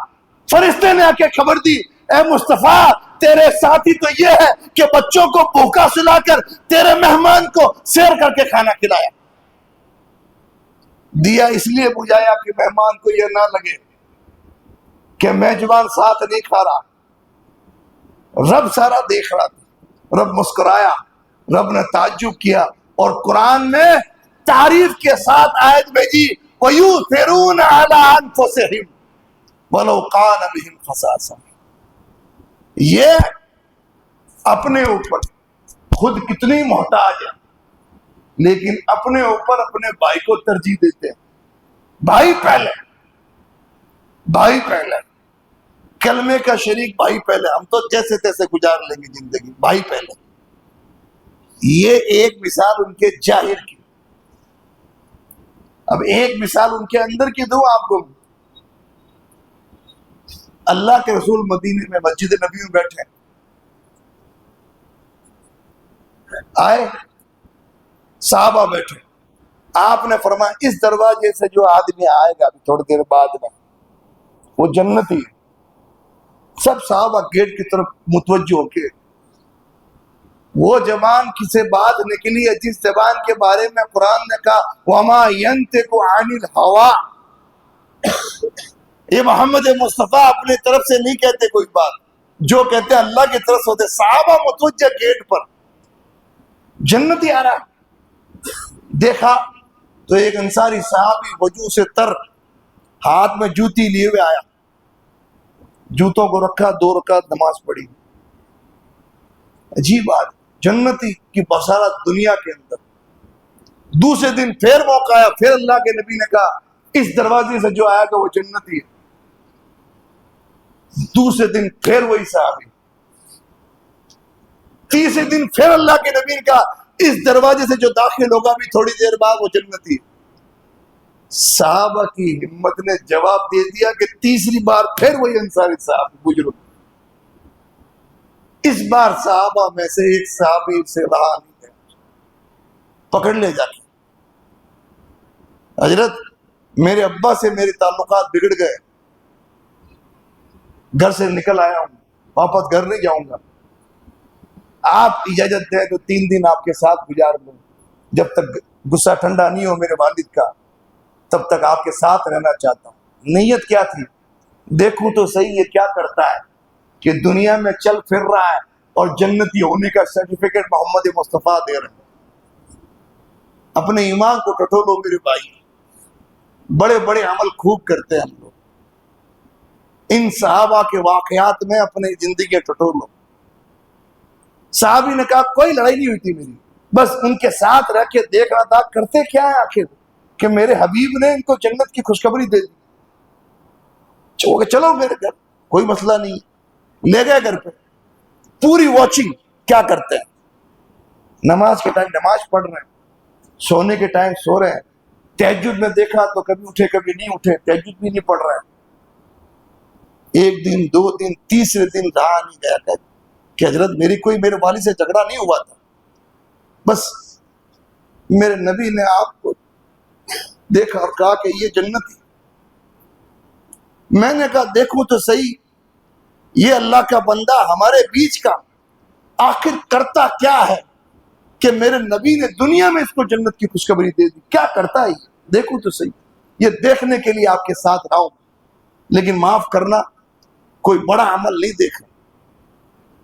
فرشتے نے آ کے خبر دی اے مصطفیٰ تیرے ساتھی تو یہ ہے کہ بچوں کو بھوکا سلا کر تیرے مہمان کو سیر کر کے کھانا کھلایا، دیا اس لیے بجھایا کہ مہمان کو یہ نہ لگے کہ میزبان ساتھ نہیں کھا رہا۔ رب سارا دیکھ رہا تھا، رب مسکرایا، رب نے تعجب کیا، اور قرآن میں تعریف کے ساتھ آیت بھیجی وَيُؤْثِرُونَ عَلَىٰ أَنفُسِهِمْ وَلَوْ كَانَ بِهِمْ خَصَاصَةٌ، یہ اپنے اوپر خود کتنی محتاج ہے لیکن اپنے اوپر اپنے بھائی کو ترجیح دیتے ہیں، بھائی پہلے، بھائی پہلے، کلمے کا شریک بھائی پہلے، ہم تو جیسے تیسے گزار لیں گے زندگی، بھائی پہلے۔ یہ ایک مثال ان کے ظاہر کی، اب ایک مثال ان کے اندر کی دو آپ کو۔ اللہ کے رسول مدینے میں مسجد نبی میں بیٹھے آئے، صحابہ بیٹھے، آپ نے فرمایا اس دروازے سے جو آدمی آئے گا تھوڑی دیر بعد میں وہ جنتی ہے۔ سب صحابہ گیٹ کی طرف متوجہ ہو کے، وہ زبان کسے بات نکلی ہے جس زبان کے بارے میں قرآن نے کہا وَمَا يَنْتِقُ عَنِ الْهَوَىٰ، یہ محمد مصطفیٰ اپنی طرف سے نہیں کہتے کوئی بات، جو کہتے ہیں اللہ کی طرف سے ہوتے۔ صحابہ متوجہ گیٹ پر، جنتی آ رہا، دیکھا تو ایک انصاری صحابی وضو سے تر ہاتھ میں جوتی لیے ہوئے آیا، جوتوں کو رکھا، 2 رکعت نماز پڑھی۔ عجیب بات، جنتی کی بصارت دنیا کے اندر۔ دوسرے دن پھر موقع آیا، پھر اللہ کے نبی نے کہا اس دروازے سے جو آیا گا وہ جنتی ہے۔ دوسرے دن پھر وہی صحابی، تیسرے دن پھر اللہ کے نبی نے کہا اس دروازے سے جو داخل ہوگا بھی تھوڑی دیر بعد وہ جنتی ہے۔ صحابہ کی ہمت نے جواب دے دیا کہ تیسری بار پھر وہی انصاری صاحب بزرگ، اس بار صحابہ میں سے ایک صحابی سے رہا نہیں ہے، پکڑ لے جا کے، حضرت میرے ابا سے میرے تعلقات بگڑ گئے، گھر سے نکل آیا ہوں، واپس گھر نہیں جاؤں گا، آپ اجازت دیں تو 3 دن آپ کے ساتھ گزار لوں، جب تک غصہ ٹھنڈا نہیں ہو میرے والد کا تب تک آپ کے ساتھ رہنا چاہتا ہوں۔ نیت کیا تھی؟ دیکھوں تو صحیح یہ کیا کرتا ہے کہ دنیا میں چل پھر رہا ہے اور جنتی ہونے کا سرٹیفکیٹ محمد مصطفیٰ دے رہے ہیں۔ اپنے ایمان کو ٹٹولو میرے بھائی، بڑے بڑے عمل خوب کرتے ہیں ہم لوگ، ان صحابہ کے واقعات میں اپنی زندگی ٹٹولو۔ صحابی نے کہا کوئی لڑائی نہیں ہوئی تھی میری، بس ان کے ساتھ رہ کے دیکھ رہا تھا کرتے کیا ہے آخر کہ میرے حبیب نے ان کو جنت کی خوشخبری دے دی۔ چلو میرے گھر، کوئی مسئلہ نہیں، لے گئے گھر پہ، پوری واچنگ کیا کرتے ہیں، نماز کے ٹائم نماز پڑھ رہے ہیں، سونے کے ٹائم سو رہے ہیں، تہجد میں دیکھا تو کبھی اٹھے کبھی نہیں اٹھے، تہجد بھی نہیں پڑھ رہے ہیں۔ 1 دن 2 دن تیسرے دن رہا نہیں گیا کہ حضرت میرے والد سے جھگڑا نہیں ہوا تھا، بس میرے نبی نے آپ کو دیکھا اور کہا کہ یہ جنتی۔ میں نے کہا دیکھوں تو صحیح یہ اللہ کا بندہ ہمارے بیچ کا آخر کرتا کیا ہے کہ میرے نبی نے دنیا میں اس کو جنت کی خوشخبری دے دی، کیا کرتا ہے یہ، دیکھوں تو صحیح۔ یہ دیکھنے کے لیے آپ کے ساتھ رہا ہوں، لیکن معاف کرنا کوئی بڑا عمل نہیں دیکھا،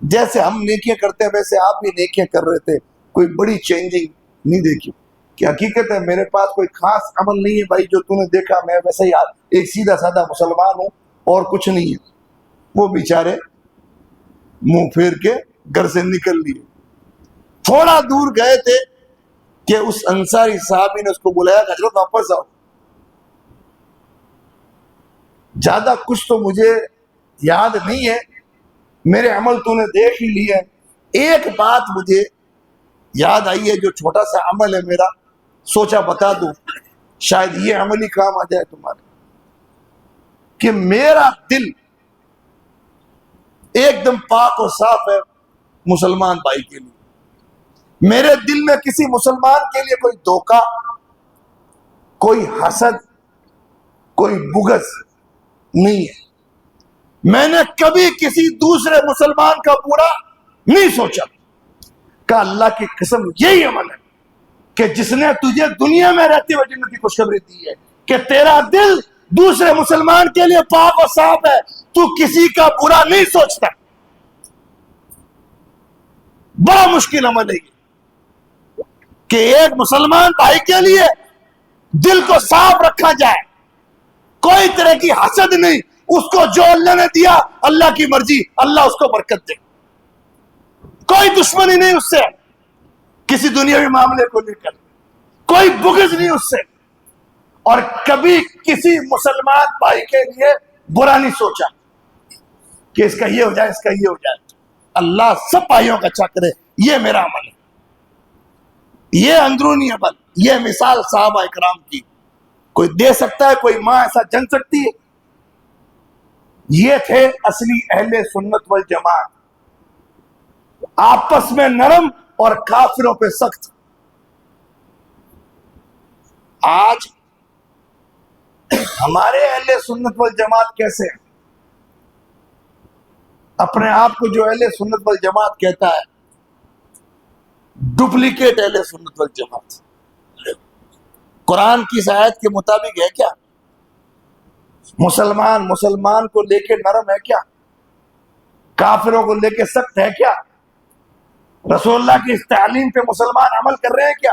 جیسے ہم نیکیاں کرتے ہیں ویسے آپ بھی نیکیاں کر رہے تھے، کوئی بڑی چینجنگ نہیں دیکھی کہ حقیقت ہے میرے پاس کوئی خاص عمل نہیں ہے بھائی، جو تو نے دیکھا میں ویسے ہی ایک سیدھا سادہ مسلمان ہوں اور کچھ نہیں ہے۔ وہ بیچارے منہ پھیر کے گھر سے نکل لیے، تھوڑا دور گئے تھے کہ اس انصاری صحابی نے اس کو بلایا کہ حضرت واپس آؤ، زیادہ کچھ تو مجھے یاد نہیں ہے، میرے عمل تو نے دیکھ ہی لیے، ایک بات مجھے یاد آئی ہے جو چھوٹا سا عمل ہے میرا، سوچا بتا دوں شاید یہ عمل ہی کام آ جائے تمہارے، کہ میرا دل ایک دم پاک اور صاف ہے مسلمان بھائی کے لیے، میرے دل میں کسی مسلمان کے لیے کوئی دھوکہ، کوئی حسد، کوئی بغض نہیں ہے. میں نے کبھی کسی دوسرے مسلمان کا برا نہیں سوچا. کہ اللہ کی قسم یہی عمل ہے کہ جس نے تجھے دنیا میں رہتے ہوئے جنت کی خوشخبری دی ہے کہ تیرا دل دوسرے مسلمان کے لیے پاک اور صاف ہے, تو کسی کا برا نہیں سوچتا. بڑا مشکل عمل ہے یہ کہ ایک مسلمان بھائی کے لیے دل کو صاف رکھا جائے, کوئی طرح کی حسد نہیں, اس کو جو اللہ نے دیا اللہ کی مرضی, اللہ اس کو برکت دے, کوئی دشمنی نہیں اس سے, کسی دنیاوی معاملے کو لے کر کوئی بغض نہیں اس سے, اور کبھی کسی مسلمان بھائی کے لیے برا نہیں سوچا کہ اس کا یہ ہو جائے, اس کا یہ ہو جائے. اللہ سب بھائیوں کا اچھا کرے. یہ میرا عمل ہے, یہ اندرونی عمل, یہ مثال صحابہ اکرام کی کوئی دے سکتا ہے؟ کوئی ماں ایسا جن سکتی ہے؟ یہ تھے اصلی اہل سنت والجماعت, آپس میں نرم اور کافروں پہ سخت. آج ہمارے اہل سنت والجماعت کیسے ہیں؟ اپنے آپ کو جو اہل سنت والجماعت کہتا ہے, ڈپلیکیٹ اہل سنت والجماعت. قرآن کی آیت کے مطابق ہے کیا؟ مسلمان کو لے کے نرم ہے کیا؟ کافروں کو لے کے سخت ہے کیا؟ رسول اللہ کی اس تعلیم پہ مسلمان عمل کر رہے ہیں کیا؟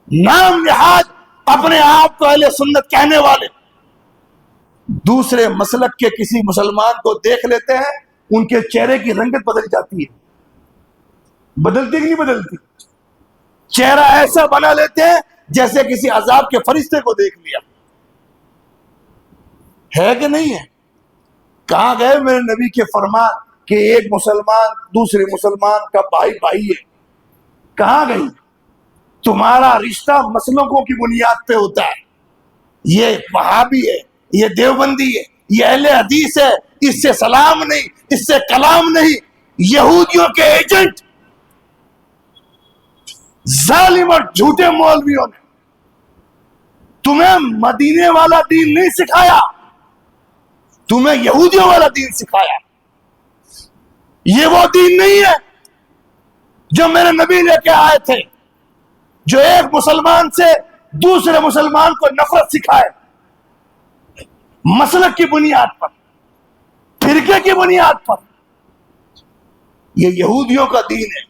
نام نہاد اپنے آپ کو اہل سنت کہنے والے دوسرے مسلک کے کسی مسلمان کو دیکھ لیتے ہیں, ان کے چہرے کی رنگت بدل جاتی ہے. بدلتی کہ نہیں بدلتی؟ چہرہ ایسا بنا لیتے ہیں جیسے کسی عذاب کے فرشتے کو دیکھ لیا. ہے کہ نہیں ہے؟ کہاں گئے میرے نبی کے فرمان کہ ایک مسلمان دوسرے مسلمان کا بھائی ہے؟ کہاں گئی؟ تمہارا رشتہ مسلکوں کی بنیاد پہ ہوتا ہے. یہ وہابی ہے, یہ دیوبندی ہے, یہ اہل حدیث ہے, اس سے سلام نہیں, اس سے کلام نہیں. یہودیوں کے ایجنٹ, ظالم اور جھوٹے مولویوں نے تمہیں مدینے والا دین نہیں سکھایا, تمہیں یہودیوں والا دین سکھایا. یہ وہ دین نہیں ہے جو میرے نبی لے کے آئے تھے, جو ایک مسلمان سے دوسرے مسلمان کو نفرت سکھائے, مسلک کی بنیاد پر, فرقے کی بنیاد پر. یہ یہودیوں کا دین ہے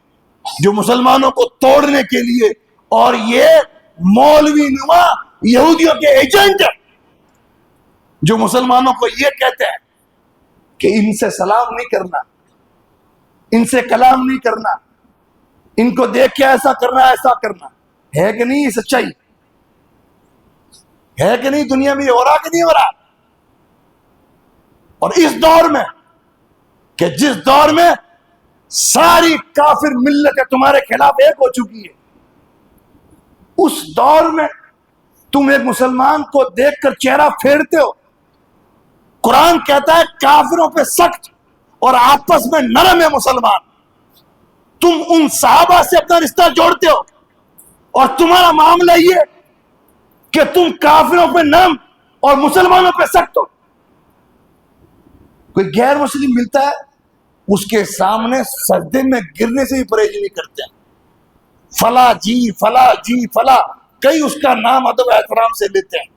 جو مسلمانوں کو توڑنے کے لیے, اور یہ مولوی نما یہودیوں کے ایجنٹ ہے جو مسلمانوں کو یہ کہتے ہیں کہ ان سے سلام نہیں کرنا, ان سے کلام نہیں کرنا, ان کو دیکھ کے ایسا کرنا ایسا کرنا. ہے کہ نہیں یہ سچائی؟ ہے کہ نہیں؟ دنیا میں یہ ہو رہا کہ نہیں ہو رہا؟ اور اس دور میں کہ جس دور میں ساری کافر ملتیں تمہارے خلاف ایک ہو چکی ہے, اس دور میں تم ایک مسلمان کو دیکھ کر چہرہ پھیرتے ہو. قرآن کہتا ہے کافروں پہ سخت اور آپس میں نرم ہے مسلمان. تم ان صحابہ سے اپنا رشتہ جوڑتے ہو اور تمہارا معاملہ یہ کہ تم کافروں پہ نرم اور مسلمانوں پہ سخت ہو. کوئی غیر مسلم ملتا ہے, اس کے سامنے سجدے میں گرنے سے بھی پرہیز نہیں کرتے. فلا جی فلا جی فلا, کئی اس کا نام ادب احترام سے لیتے ہیں,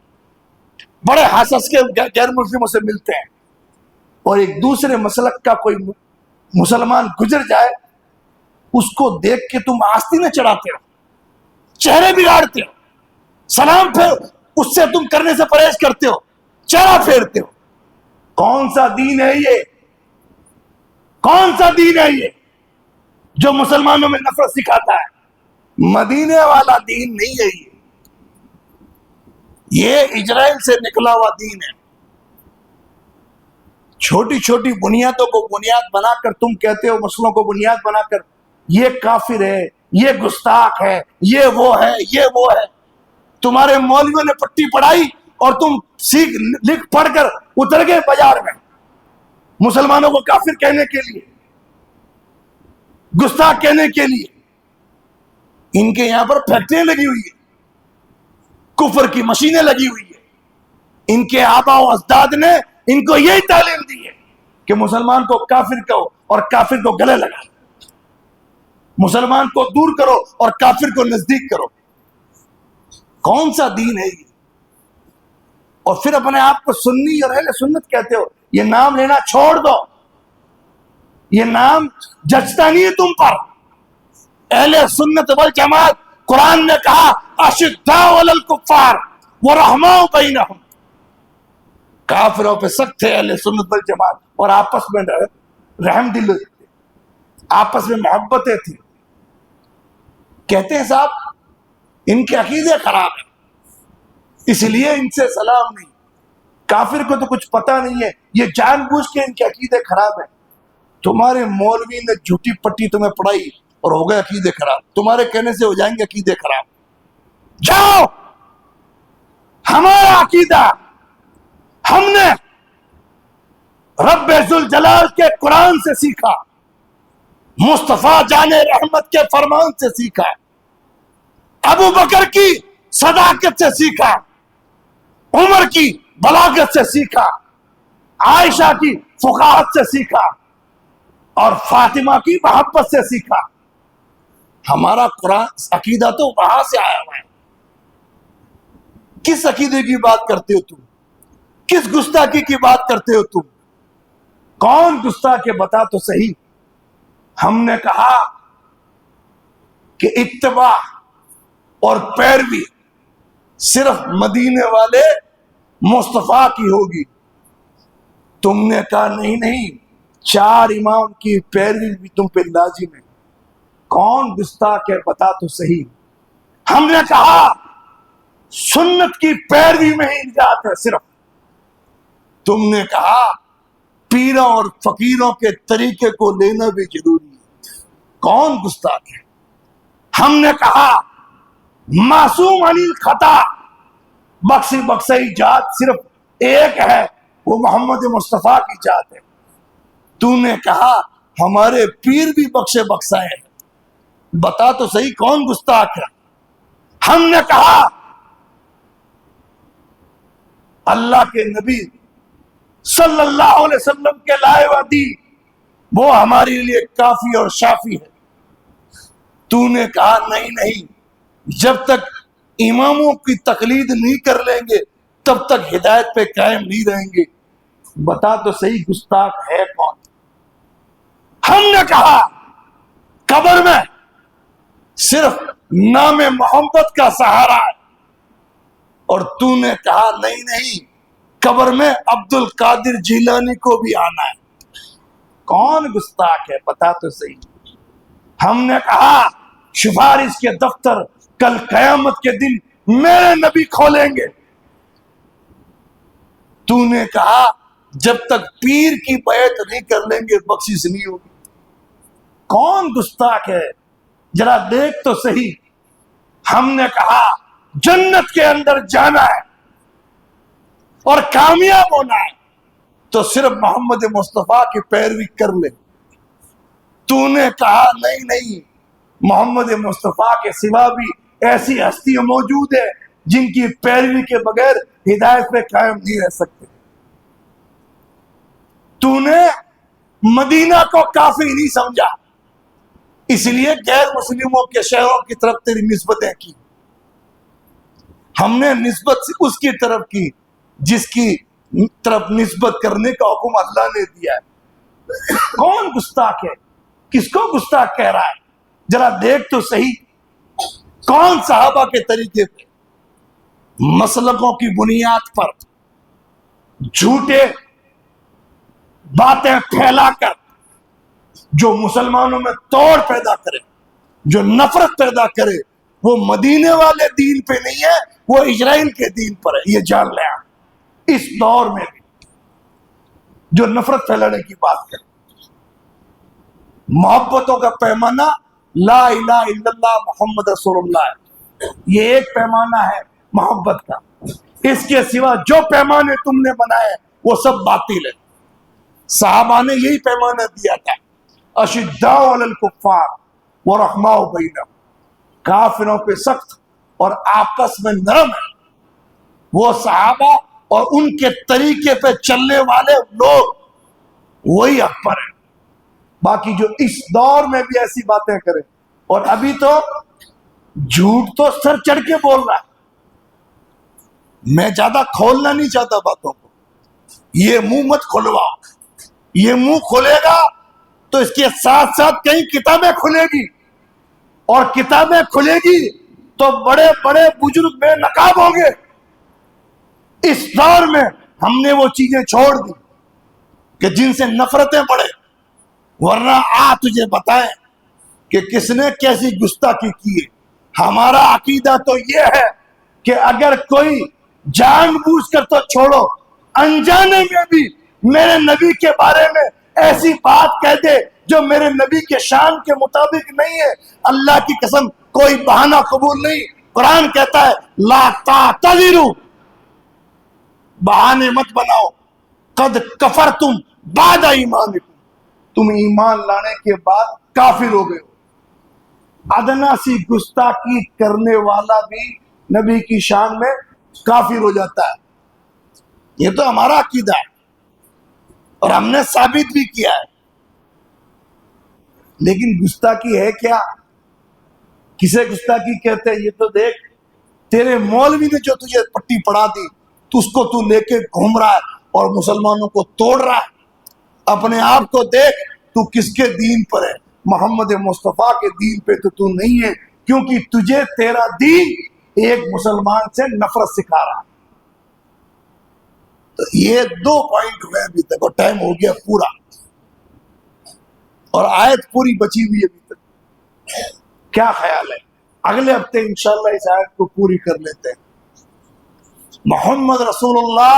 بڑے حساس کے غیر مسلموں سے ملتے ہیں. اور ایک دوسرے مسلک کا کوئی مسلمان گزر جائے, اس کو دیکھ کے تم آستینیں چڑھاتے ہو, چہرے بگاڑتے ہو, سلام پھر اس سے تم کرنے سے پرہیز کرتے ہو, چہرہ پھیرتے ہو. کون سا دین ہے یہ؟ کون سا دین ہے یہ جو مسلمانوں میں نفرت سکھاتا ہے؟ مدینے والا دین نہیں ہے یہ اسرائیل سے نکلا ہوا دین ہے. چھوٹی چھوٹی بنیادوں کو بنیاد بنا کر تم کہتے ہو, مسلوں کو بنیاد بنا کر یہ کافر ہے, یہ گستاخ ہے, یہ وہ ہے, یہ وہ ہے. تمہارے مولویوں نے پٹی پڑھائی اور تم سیکھ لکھ پڑھ کر اتر گئے بازار میں مسلمانوں کو کافر کہنے کے لیے, گستاخ کہنے کے لیے. ان کے یہاں پر فیکٹریاں لگی ہوئی ہیں, کفر کی مشینیں لگی ہوئی ہیں. ان کے آبا و اجداد نے ان کو یہی تعلیم دی ہے کہ مسلمان کو کافر کہو اور کافر کو گلے لگا، مسلمان کو دور کرو اور کافر کو نزدیک کرو۔ کون سا دین ہے یہ؟ اور پھر اپنے آپ کو سنی اور اہل سنت کہتے ہو۔ یہ نام لینا چھوڑ دو، یہ نام جچتا نہیں ہے تم پر۔ اہل سنت والجماعت، قرآن نے کہا اشداء علی الکفار ورحماء بینہم، کافروں پہ سخت تھے اہل سنت والجماعت، اور آپس میں رحم دل تھے، آپس میں محبتیں تھیں۔ کہتے ہیں صاحب ان کے عقیدے خراب ہیں، اس لیے ان سے سلام نہیں۔ کافر کو تو کچھ پتہ نہیں ہے، یہ جان بوجھ کے ان کے عقیدے خراب ہیں۔ تمہارے مولوی نے جھوٹی پٹی تمہیں پڑھائی اور ہو گئے عقیدے خراب، تمہارے کہنے سے ہو جائیں گے عقیدے خراب۔ جاؤ، ہمارا عقیدہ ہم نے رب ذوالجلال کے قرآن سے سیکھا، مصطفیٰ جان رحمت کے فرمان سے سیکھا، ابو بکر کی صداقت سے سیکھا، عمر کی بلاغت سے سیکھا، عائشہ کی فقاہت سے سیکھا، اور فاطمہ کی محبت سے سیکھا۔ ہمارا قرآن عقیدہ تو وہاں سے آیا ہوا ہے۔ کس عقیدے کی بات کرتے ہو تم؟ کس گستاخی کی بات کرتے ہو تم؟ کون گستاخ ہے بتا تو صحیح۔ ہم نے کہا کہ اتباع اور پیروی صرف مدینے والے مصطفیٰ کی ہوگی۔ تم نے کہا نہیں، 4 امام کی پیروی بھی تم پہ لازم ہے۔ کون گستاخ ہے بتا تو صحیح۔ ہم نے کہا سنت کی پیروی میں ہی نجات ہے صرف۔ تم نے کہا پیروں اور فقیروں کے طریقے کو لینا بھی ضروری ہے۔ کون گستاخ ہے؟ ہم نے کہا معصوم عن الخطا، بخشی بخشی ذات صرف ایک ہے، وہ محمد مصطفیٰ کی ذات ہے۔ تو نے کہا ہمارے پیر بھی بخشے بخشائے ہیں۔ بتا تو صحیح کون گستاخ ہے؟ ہم نے کہا اللہ کے نبی صلی اللہ علیہ وسلم کے لائے ہوئے دین وہ ہمارے لیے کافی اور شافی ہے۔ تو نے کہا نہیں، جب تک اماموں کی تقلید نہیں کر لیں گے تب تک ہدایت پہ قائم نہیں رہیں گے۔ بتا تو صحیح گستاخ ہے کون؟ ہم نے کہا قبر میں صرف نام محمد کا سہارا ہے، اور تو نے کہا نہیں، قبر میں عبد القادر جیلانی کو بھی آنا ہے۔ کون گستاخ ہے بتا تو صحیح۔ ہم نے کہا سفارش کے دفتر کل قیامت کے دن میرے نبی کھولیں گے۔ تو نے کہا جب تک پیر کی بیعت نہیں کر لیں گے بخشش نہیں ہوگی۔ کون گستاخ ہے ذرا دیکھ تو صحیح۔ ہم نے کہا جنت کے اندر جانا ہے اور کامیاب ہونا ہے تو صرف محمد مصطفیٰ کی پیروی کر لے۔ تو نے کہا نہیں، محمد مصطفیٰ کے سوا بھی ایسی ہستیاں موجود ہیں جن کی پیروی کے بغیر ہدایت پہ قائم نہیں رہ سکتے۔ تو نے مدینہ کو کافی نہیں سمجھا، اس لیے غیر مسلموں کے شہروں کی طرف تیری نسبتیں کی۔ ہم نے نسبت اس کی طرف کی جس کی طرف نسبت کرنے کا حکم اللہ نے دیا ہے۔ کون گستاخ ہے؟ کس کو گستاخ کہہ رہا ہے؟ ذرا دیکھ تو صحیح۔ کون صحابہ کے طریقے پہ مسلکوں کی بنیاد پر جھوٹے باتیں پھیلا کر جو مسلمانوں میں توڑ پیدا کرے، جو نفرت پیدا کرے، وہ مدینے والے دین پہ نہیں ہے، وہ اسرائیل کے دین پر ہے۔ یہ جان لیں اس دور میں بھی جو نفرت پھیلانے کی بات کرے۔ محبتوں کا پیمانہ لا الہ الا اللہ محمد رسول اللہ ہے، یہ ایک پیمانہ ہے محبت کا۔ اس کے سوا جو پیمانے تم نے بنائے وہ سب باطل ہے۔ صحابہ نے یہی پیمانہ دیا تھا، اشداء علی الکفار ورحماء بینہم، کافروں پہ سخت اور آپس میں نرم ہے۔ وہ صحابہ اور ان کے طریقے پہ چلنے والے لوگ وہی حق پر ہیں. باقی جو اس دور میں بھی ایسی باتیں کرے، اور ابھی تو جھوٹ تو سر چڑھ کے بول رہا ہے. میں زیادہ کھولنا نہیں چاہتا باتوں کو. یہ منہ مت کھلواؤ. یہ منہ کھلے گا تو اس کے ساتھ ساتھ کئی کتابیں کھلے گی، اور کتابیں کھلے گی تو بڑے بڑے بزرگ بے نقاب ہوں گے. اس دور میں ہم نے وہ چیزیں چھوڑ دی کہ جن سے نفرتیں بڑھے. ورنہ تجھے بتائیں کہ کس نے کیسی گستاخی کی ہے. ہمارا عقیدہ تو یہ ہے کہ اگر کوئی جان بوجھ کر تو چھوڑو، انجانے میں بھی میرے نبی کے بارے میں ایسی بات کہہ دے جو میرے نبی کے شان کے مطابق نہیں ہے، اللہ کی قسم کوئی بہانہ قبول نہیں. قرآن کہتا ہے لا تعتذروا، بہانے مت بناؤ. قد کفرتم بعد ایمانکم، تم ایمان لانے کے بعد کافر ہو گئے. ادنا سی گستاخی کرنے والا بھی نبی کی شان میں کافر ہو جاتا ہے. یہ تو ہمارا عقیدہ ہے اور ہم نے ثابت بھی کیا ہے. لیکن گستاخی ہے کیا؟ کسے گستاخی کہتے ہیں یہ تو دیکھ. تیرے مولوی نے جو تجھے پٹی پڑھا دی تو اس کو تو لے کے گھوم رہا ہے اور مسلمانوں کو توڑ رہا ہے. اپنے آپ کو دیکھ تو کس کے دین پر ہے. محمد مصطفیٰ کے دین پہ تو نہیں ہے، کیونکہ تجھے تیرا دین ایک مسلمان سے نفرت سکھا رہا ہے. تو یہ 2 پوائنٹ ہوئے ابھی تک، اور ٹائم ہو گیا پورا، اور آیت پوری بچی ہوئی ابھی تک. کیا خیال ہے اگلے ہفتے انشاءاللہ اس آیت کو پوری کر لیتے ہیں. محمد رسول اللہ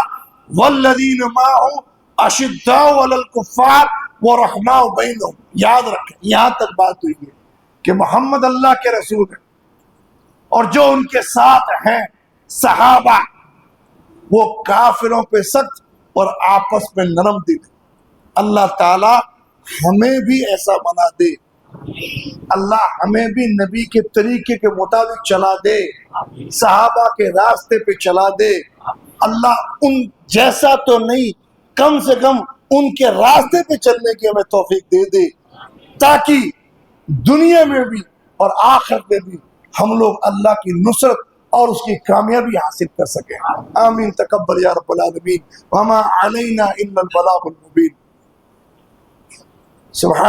والذین معہ اشداء علی الکفار ورحماء بینہم. یاد رکھیں یہاں تک بات ہوئی ہے کہ محمد اللہ کے رسول ہیں، اور جو ان کے ساتھ ہیں صحابہ وہ کافروں پہ سخت اور آپس میں نرم دل. اللہ تعالی ہمیں بھی ایسا بنا دے. اللہ ہمیں بھی نبی کے طریقے کے مطابق چلا دے، صحابہ کے راستے پہ چلا دے. اللہ ان جیسا تو نہیں، کم سے کم ان کے راستے پہ چلنے کی ہمیں توفیق دے دے، تاکہ دنیا میں بھی اور آخرت میں بھی ہم لوگ اللہ کی نصرت اور اس کی کامیابی حاصل کر سکیں. آمین. تقبل یا رب العالمین. وما علینا الا البلاغ المبین. سبحان